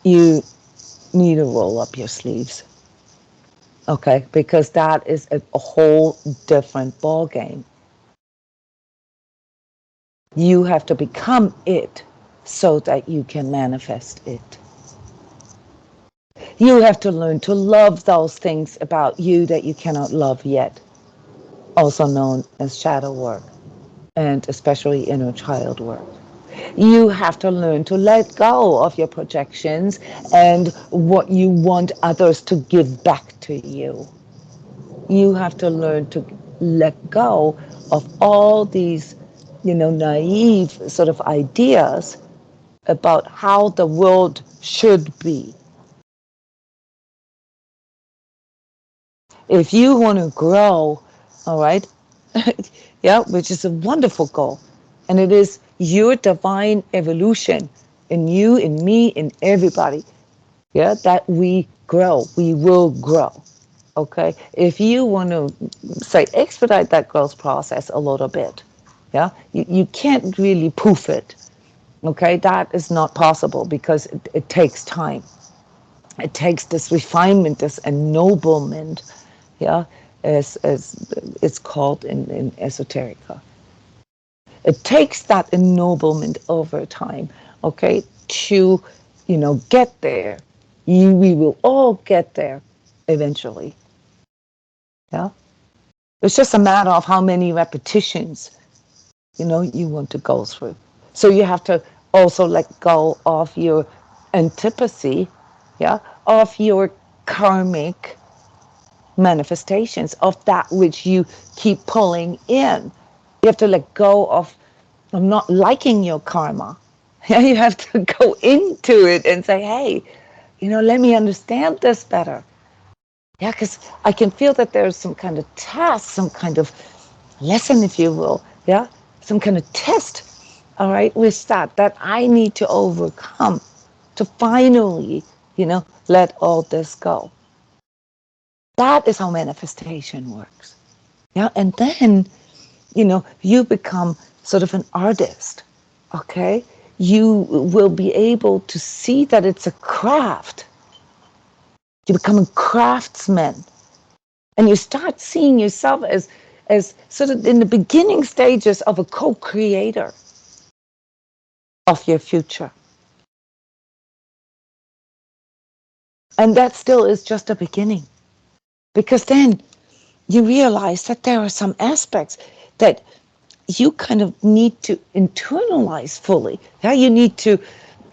you need to roll up your sleeves, okay? Because that is a whole different ball game. You have to become it so that you can manifest it. You have to learn to love those things about you that you cannot love yet, also known as shadow work, and especially inner child work. You have to learn to let go of your projections and what you want others to give back to you. You have to learn to let go of all these, naive sort of ideas about how the world should be. If you want to grow, all right, yeah, which is a wonderful goal, and it is your divine evolution in you, in me, in everybody, yeah, that we grow, we will grow. Okay, if you want to say expedite that growth process a little bit, yeah, you can't really poof it. Okay, that is not possible because it takes time. It takes this refinement, this ennoblement, yeah, as it's called in esoterica. It takes that ennoblement over time, okay, to get there. We will all get there eventually. Yeah. It's just a matter of how many repetitions, you want to go through. So you have to also let go of your antipathy, yeah, of your karmic manifestations, of that which you keep pulling in. You have to let go of not liking your karma. Yeah, you have to go into it and say, hey, let me understand this better. Yeah, because I can feel that there's some kind of task, some kind of lesson, if you will. Yeah, some kind of test, all right, with that I need to overcome to finally, let all this go. That is how manifestation works. Yeah, and then, you become sort of an artist, okay? You will be able to see that it's a craft. You become a craftsman, and you start seeing yourself as sort of in the beginning stages of a co-creator of your future. And that still is just a beginning, because then you realize that there are some aspects that you kind of need to internalize fully. Yeah, you need to,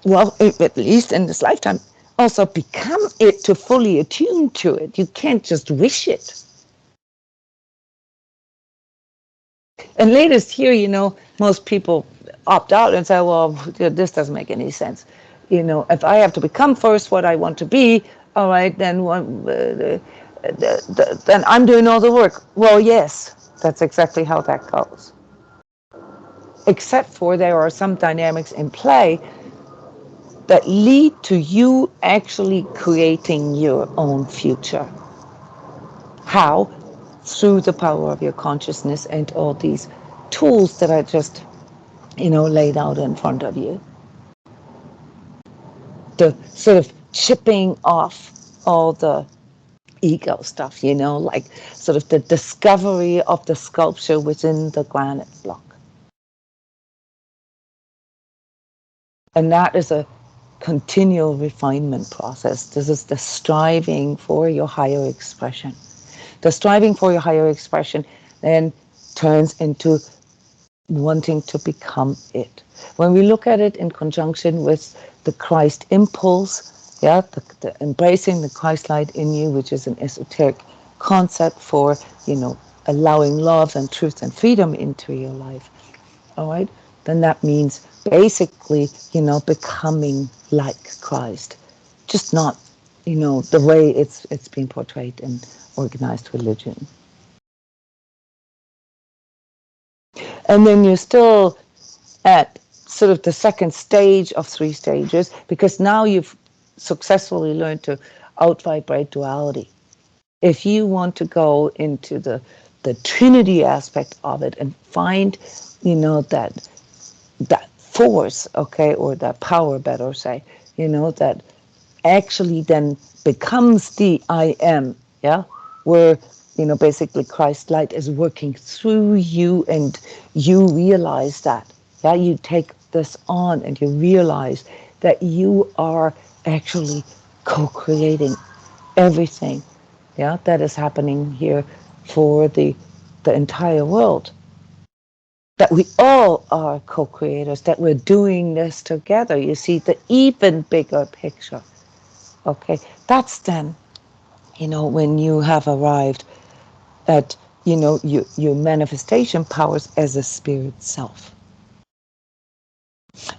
well, at least in this lifetime, also become it to fully attune to it. You can't just wish it. And latest here, most people opt out and say, well, this doesn't make any sense. If I have to become first what I want to be, all right, then then I'm doing all the work. Well, yes, that's exactly how that goes. Except for there are some dynamics in play that lead to you actually creating your own future. How? Through the power of your consciousness and all these tools that I just, laid out in front of you. The sort of chipping off all the ego stuff, like sort of the discovery of the sculpture within the granite block. And that is a continual refinement process. This is the striving for your higher expression. The striving for your higher expression then turns into wanting to become it. When we look at it in conjunction with the Christ impulse, yeah, the embracing the Christ light in you, which is an esoteric concept for, allowing love and truth and freedom into your life, all right, then that means basically, becoming like Christ, just not, the way it's been portrayed in organized religion. And then you're still at sort of the second stage of 3 stages, because now you've successfully learned to out-vibrate duality. If you want to go into the Trinity aspect of it and find, that force, okay, or that power, better say, that actually then becomes the I am, yeah, where, basically Christ light is working through you and you realize that, yeah, you take this on and you realize that you are actually co-creating everything, yeah, that is happening here for the entire world. That we all are co-creators, that we're doing this together. You see the even bigger picture. Okay, that's then, when you have arrived at, your manifestation powers as a spirit self.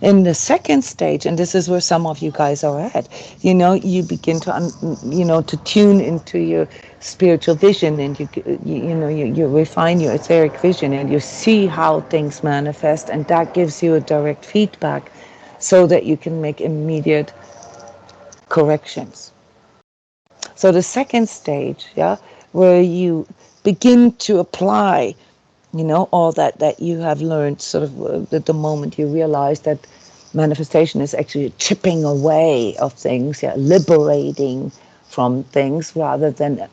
In the second stage, and this is where some of you guys are at, you begin to, to tune into your spiritual vision, and you refine your etheric vision, and you see how things manifest, and that gives you a direct feedback so that you can make immediate corrections. So the second stage, yeah, where you begin to apply, all that you have learned sort of at the moment you realize that manifestation is actually chipping away of things, yeah, liberating from things rather than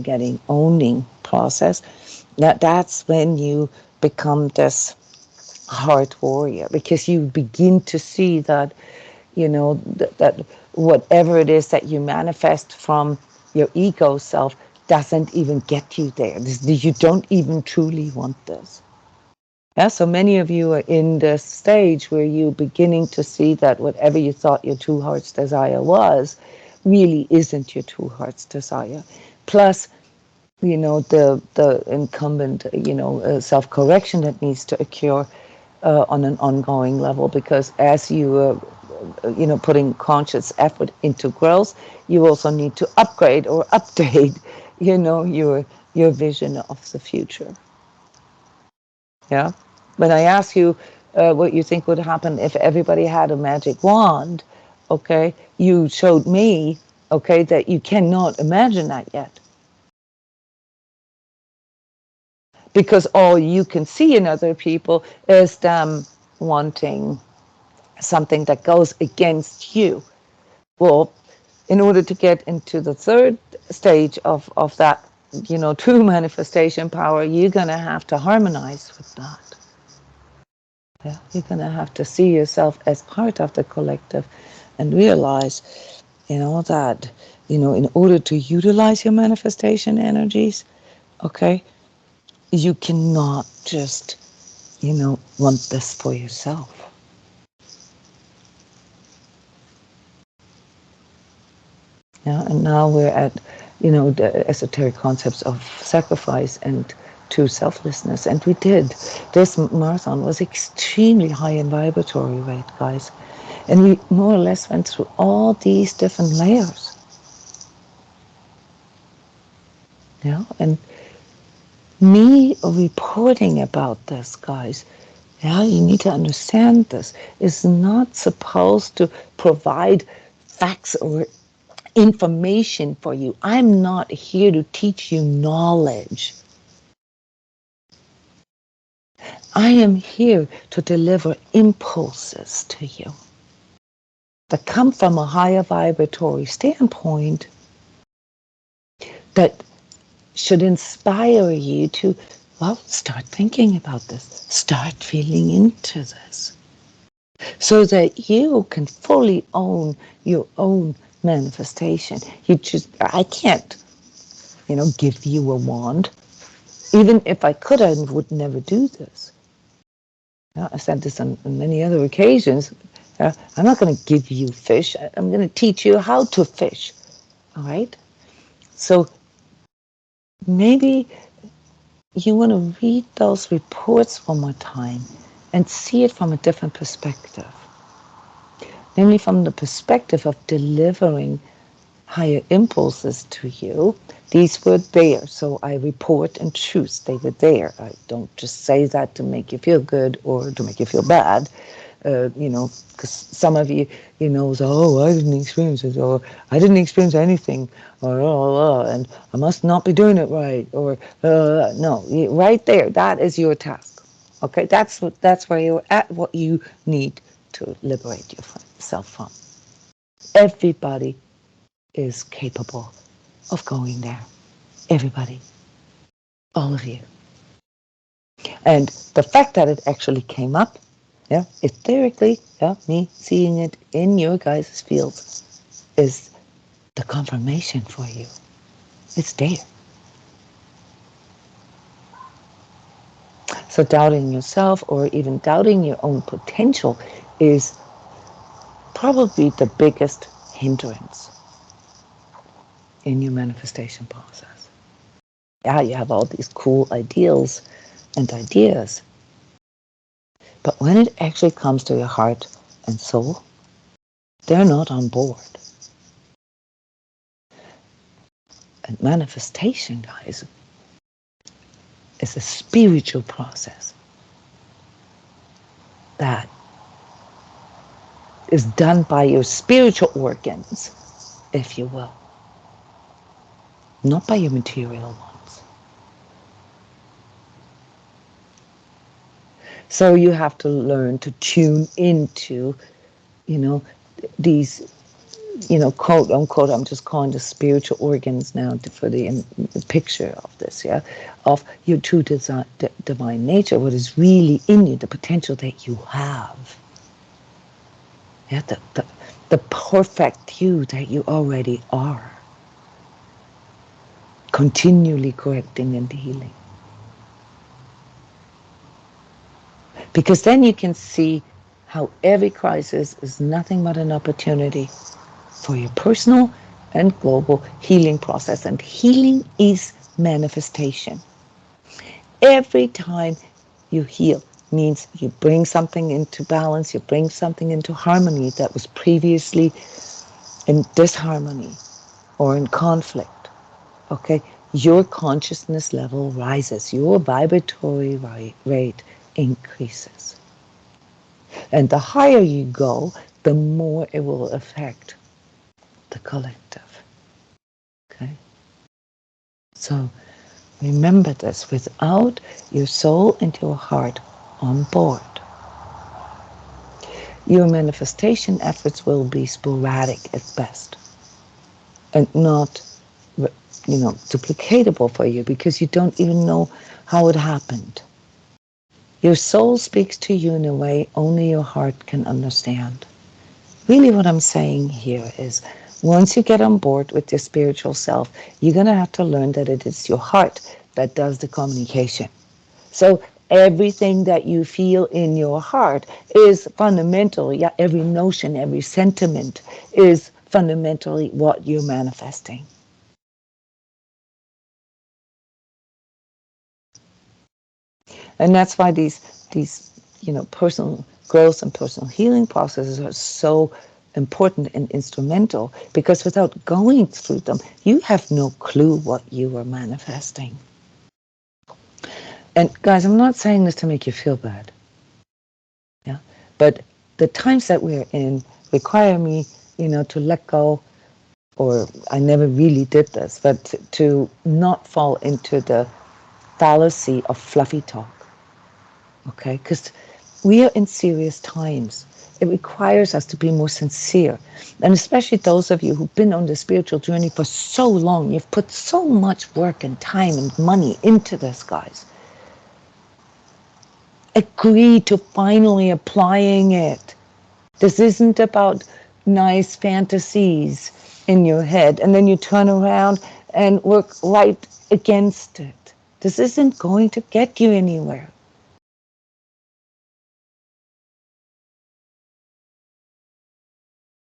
getting owning process. That's when you become this heart warrior, because you begin to see that, that whatever it is that you manifest from your ego self doesn't even get you there. You don't even truly want this. Yeah, so many of you are in this stage where you're beginning to see that whatever you thought your true heart's desire was really isn't your true heart's desire. Plus, the incumbent, self-correction that needs to occur on an ongoing level, because as you putting conscious effort into growth, you also need to upgrade or update, your vision of the future. Yeah. When I ask you what you think would happen if everybody had a magic wand, okay, you showed me, okay, that you cannot imagine that yet. Because all you can see in other people is them wanting something that goes against you. Well, in order to get into the third stage of that, true manifestation power, you're going to have to harmonize with that. Yeah, you're going to have to see yourself as part of the collective and realize, that, in order to utilize your manifestation energies, okay, you cannot just, want this for yourself. Yeah, and now we're at, the esoteric concepts of sacrifice and true selflessness. And we did. This marathon was extremely high in vibratory rate, guys. And we more or less went through all these different layers. And me reporting about this, guys, you need to understand this, is not supposed to provide facts or information for you. I'm not here to teach you knowledge. I am here to deliver impulses to you that come from a higher vibratory standpoint that should inspire you to, start thinking about this, start feeling into this, so that you can fully own your own manifestation. I can't, give you a wand. Even if I could, I would never do this. Yeah, I've said this on many other occasions. I'm not going to give you fish. I'm going to teach you how to fish. All right? So maybe you want to read those reports one more time and see it from a different perspective. Namely, from the perspective of delivering higher impulses to you. These were there, so I report and choose they were there. I don't just say that to make you feel good or to make you feel bad. Because some of you, oh, I didn't experience it, or I didn't experience anything, or and I must not be doing it right, or no, right there, that is your task. Okay, that's where you're at. What you need to liberate yourself from. Everybody is capable of going there. Everybody, all of you. And the fact that it actually came up, yeah, etherically, yeah, me seeing it in your guys' fields is the confirmation for you. It's there. So doubting yourself or even doubting your own potential is probably the biggest hindrance in your manifestation process. Yeah, you have all these cool ideals and ideas, but when it actually comes to your heart and soul, they're not on board. And manifestation, guys, is a spiritual process that is done by your spiritual organs, if you will, not by your material ones. So you have to learn to tune into, these, quote unquote, I'm just calling the spiritual organs now for the picture of this, yeah, of your true divine nature, what is really in you, the potential that you have. Yeah, the perfect you that you already are, continually correcting and healing. Because then you can see how every crisis is nothing but an opportunity for your personal and global healing process. And healing is manifestation. Every time you heal means you bring something into balance, you bring something into harmony that was previously in disharmony or in conflict. Okay, your consciousness level rises, your vibratory rate increases. And the higher you go, the more it will affect the collective. Okay? So remember this, without your soul and your heart on board, your manifestation efforts will be sporadic at best and not duplicatable for you because you don't even know how it happened. Your soul speaks to you in a way only your heart can understand. Really what I'm saying here is once you get on board with your spiritual self, you're going to have to learn that it is your heart that does the communication. So everything that you feel in your heart is fundamentally, yeah, every notion, every sentiment is fundamentally what you're manifesting. And that's why these personal growth and personal healing processes are so important and instrumental, because without going through them, you have no clue what you are manifesting. And guys, I'm not saying this to make you feel bad. Yeah. But the times that we're in require me, to let go, or I never really did this, but to not fall into the fallacy of fluffy talk. Okay? Because we are in serious times. It requires us to be more sincere. And especially those of you who've been on the spiritual journey for so long, you've put so much work and time and money into this, guys. Agree to finally applying it. This isn't about nice fantasies in your head and then you turn around and work right against it. This isn't going to get you anywhere.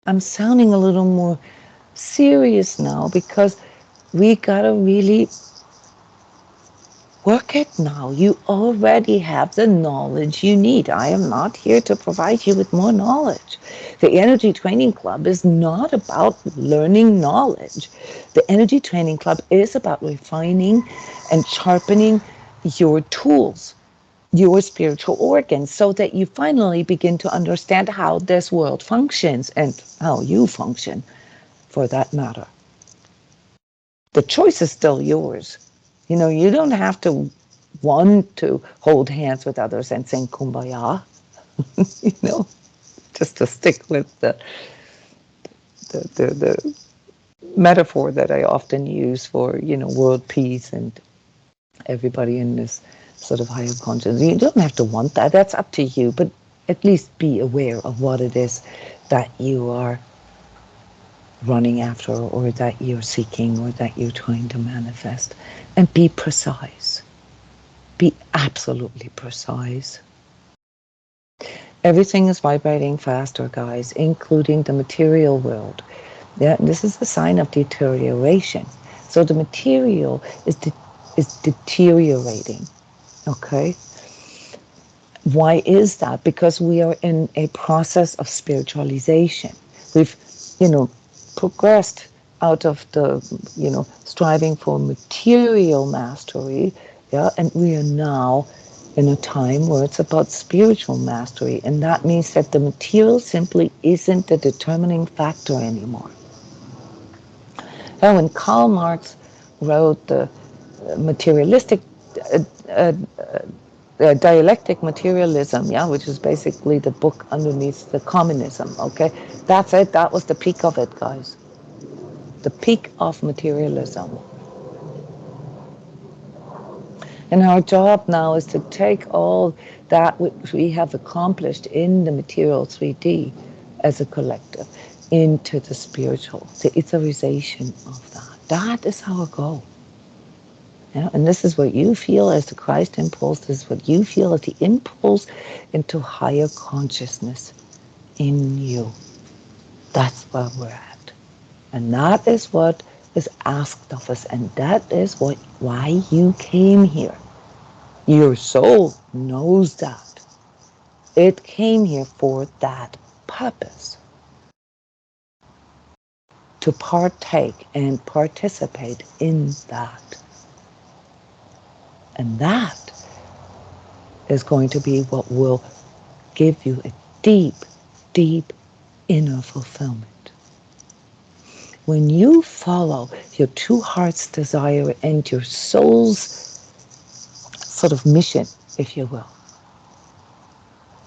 I'm sounding a little more serious now because we gotta really work it now. You already have the knowledge you need. I am not here to provide you with more knowledge. The Energy Training Club is not about learning knowledge. The Energy Training Club is about refining and sharpening your tools, your spiritual organs, so that you finally begin to understand how this world functions and how you function, for that matter. The choice is still yours. You know, you don't have to want to hold hands with others and sing kumbaya, you know, just to stick with the metaphor that I often use for, you know, world peace and everybody in this sort of higher consciousness. You don't have to want that. That's up to you. But at least be aware of what it is that you are running after, or that you're seeking, or that you're trying to manifest. And be precise. Be absolutely precise. Everything is vibrating faster, guys, including the material world. Yeah, this is a sign of deterioration. So the material is deteriorating. Okay? Why is that? Because we are in a process of spiritualization. We've, you know, progressed out of the, you know, striving for material mastery, yeah, and we are now in a time where it's about spiritual mastery, and that means that the material simply isn't the determining factor anymore. Now, when Karl Marx wrote the materialistic uh, uh, dialectic materialism, yeah, which is basically the book underneath the communism, okay? That's it. That was the peak of it, guys. The peak of materialism. And our job now is to take all that which we have accomplished in the material 3D as a collective into the spiritual, the etherization of that. That is our goal. Yeah, and this is what you feel as the Christ impulse. This is what you feel as the impulse into higher consciousness in you. That's where we're at. And that is what is asked of us. And that is why you came here. Your soul knows that. It came here for that purpose. To partake and participate in that. And that is going to be what will give you a deep, deep inner fulfillment. When you follow your true heart's desire and your soul's sort of mission, if you will,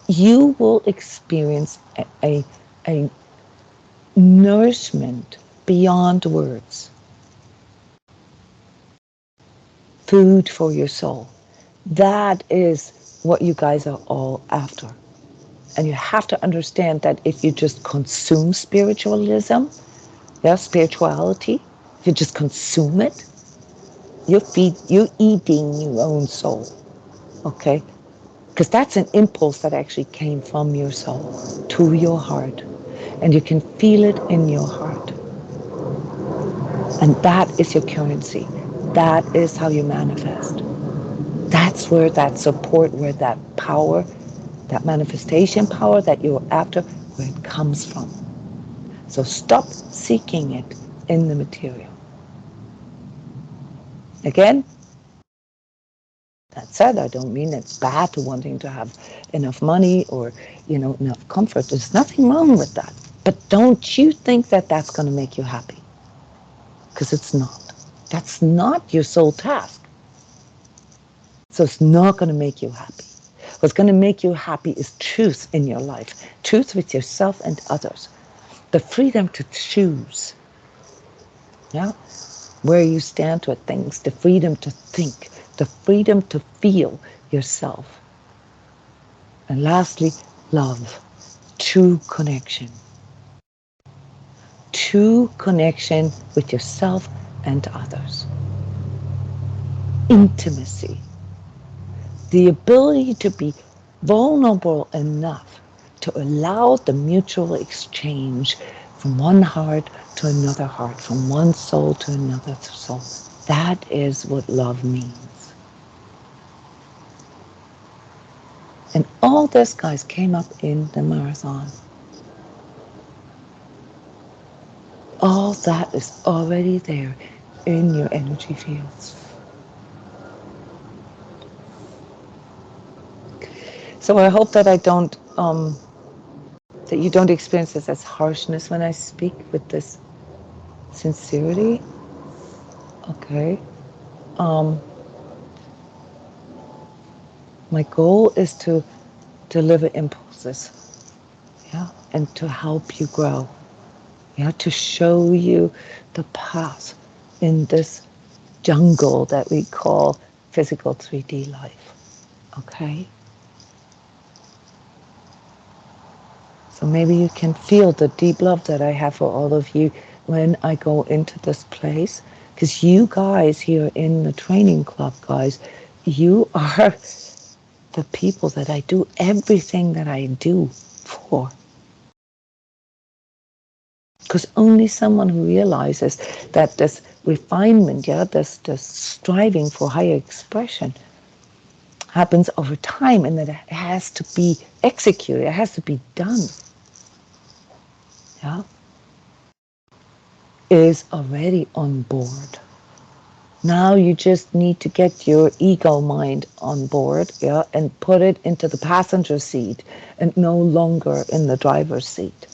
you will experience a nourishment beyond words, food for your soul. That is what you guys are all after. And you have to understand that if you just consume spiritualism, yeah, spirituality, if you just consume it, you're eating your own soul, okay? Because that's an impulse that actually came from your soul to your heart. And you can feel it in your heart. And that is your currency. That is how you manifest. That's where that support, where that power, that manifestation power that you're after, where it comes from. So stop seeking it in the material. Again, that said, I don't mean it's bad to wanting to have enough money or, you know, enough comfort. There's nothing wrong with that. But don't you think that that's going to make you happy? Because it's not. That's not your sole task. So it's not going to make you happy. What's going to make you happy is truth in your life, truth with yourself and others, the freedom to choose, yeah, where you stand with things, the freedom to think, the freedom to feel yourself. And lastly, love, true connection. True connection with yourself and others. Intimacy. The ability to be vulnerable enough to allow the mutual exchange from one heart to another heart, from one soul to another soul. That is what love means. And all this, guys, came up in the marathon. All that is already there in your energy fields. So I hope that that you don't experience this as harshness when I speak with this sincerity. Okay. Um, my goal is to deliver impulses, yeah, and to help you grow, yeah, to show you the path in this jungle that we call physical 3D life. Okay. So maybe you can feel the deep love that I have for all of you when I go into this place. Because you guys here in the training club, guys, you are the people that I do everything that I do for. Because only someone who realizes that this refinement, yeah, this striving for higher expression happens over time and that it has to be executed, it has to be done. Yeah. Is already on board. Now you just need to get your ego mind on board, yeah, and put it into the passenger seat and no longer in the driver's seat.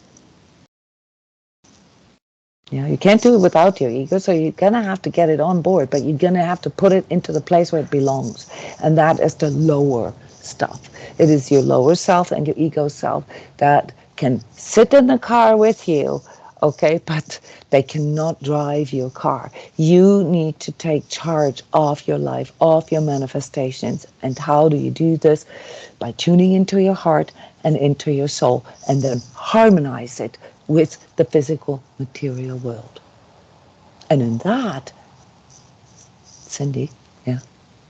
Yeah, you can't do it without your ego, so you're gonna have to get it on board, but you're gonna have to put it into the place where it belongs, and that is the lower stuff. It is your lower self and your ego self that can sit in the car with you, okay, but they cannot drive your car. You need to take charge of your life, of your manifestations. And how do you do this? By tuning into your heart and into your soul, and then harmonize it with the physical material world. And in that, Cindy, yeah,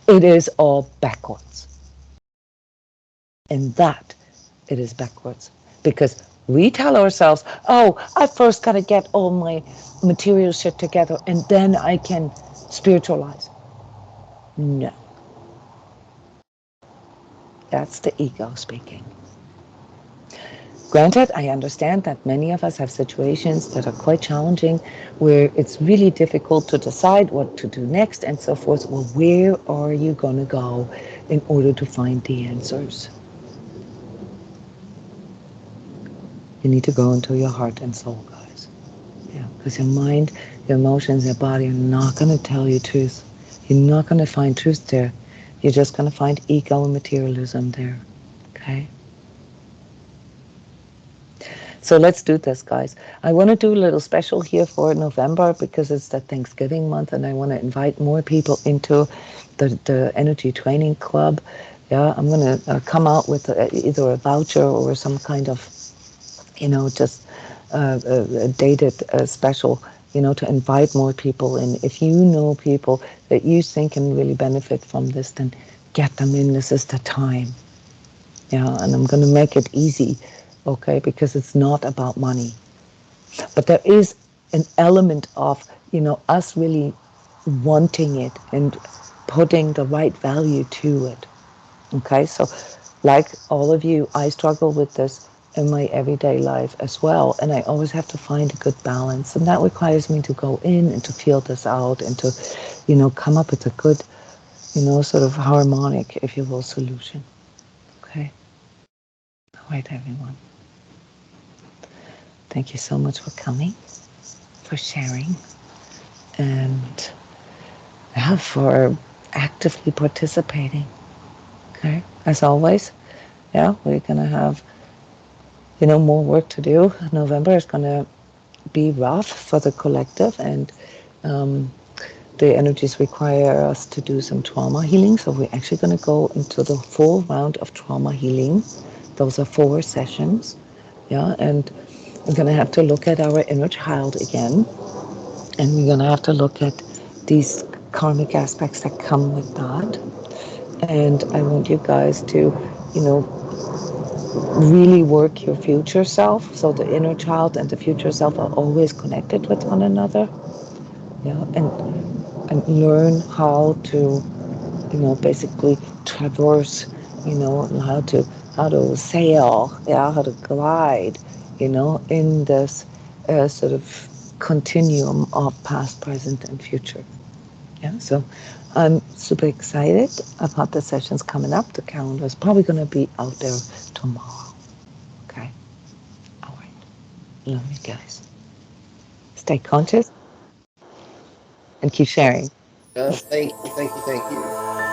it is all backwards. In that, it is backwards. Because we tell ourselves, oh, I first got to get all my material shit together and then I can spiritualize. No, that's the ego speaking. Granted, I understand that many of us have situations that are quite challenging where it's really difficult to decide what to do next and so forth. Well, where are you going to go in order to find the answers? You need to go into your heart and soul, guys. Yeah, because your mind, your emotions, your body are not going to tell you truth. You're not going to find truth there. You're just going to find ego and materialism there. Okay? So let's do this, guys. I want to do a little special here for November because it's the Thanksgiving month and I want to invite more people into the Energy Training Club. Yeah, I'm going to come out with either a voucher or some kind of, just a dated special, to invite more people in. If you know people that you think can really benefit from this, then get them in. This is the time. Yeah, and I'm going to make it easy, okay, because it's not about money. But there is an element of, us really wanting it and putting the right value to it. Okay, so like all of you, I struggle with this in my everyday life as well. And I always have to find a good balance. And that requires me to go in and to feel this out and to, come up with a good, sort of harmonic, if you will, solution. Okay. All right, everyone. Thank you so much for coming, for sharing, and for actively participating. Okay. As always, yeah, we're going to have, more work to do. November is going to be rough for the collective, and the energies require us to do some trauma healing. So we're actually going to go into the full round of trauma healing. Those are 4 sessions. Yeah, and we're going to have to look at our inner child again, and we're going to have to look at these karmic aspects that come with that. And I want you guys to, really work your future self. So the inner child and the future self are always connected with one another. Yeah, and learn how to, basically traverse, how to sail, yeah, how to glide, in this sort of continuum of past, present, and future. Yeah, so I'm super excited about the sessions coming up. The calendar is probably going to be out there tomorrow. Okay, all right. Love you guys. Stay conscious and keep sharing. Thank you, thank you, thank you.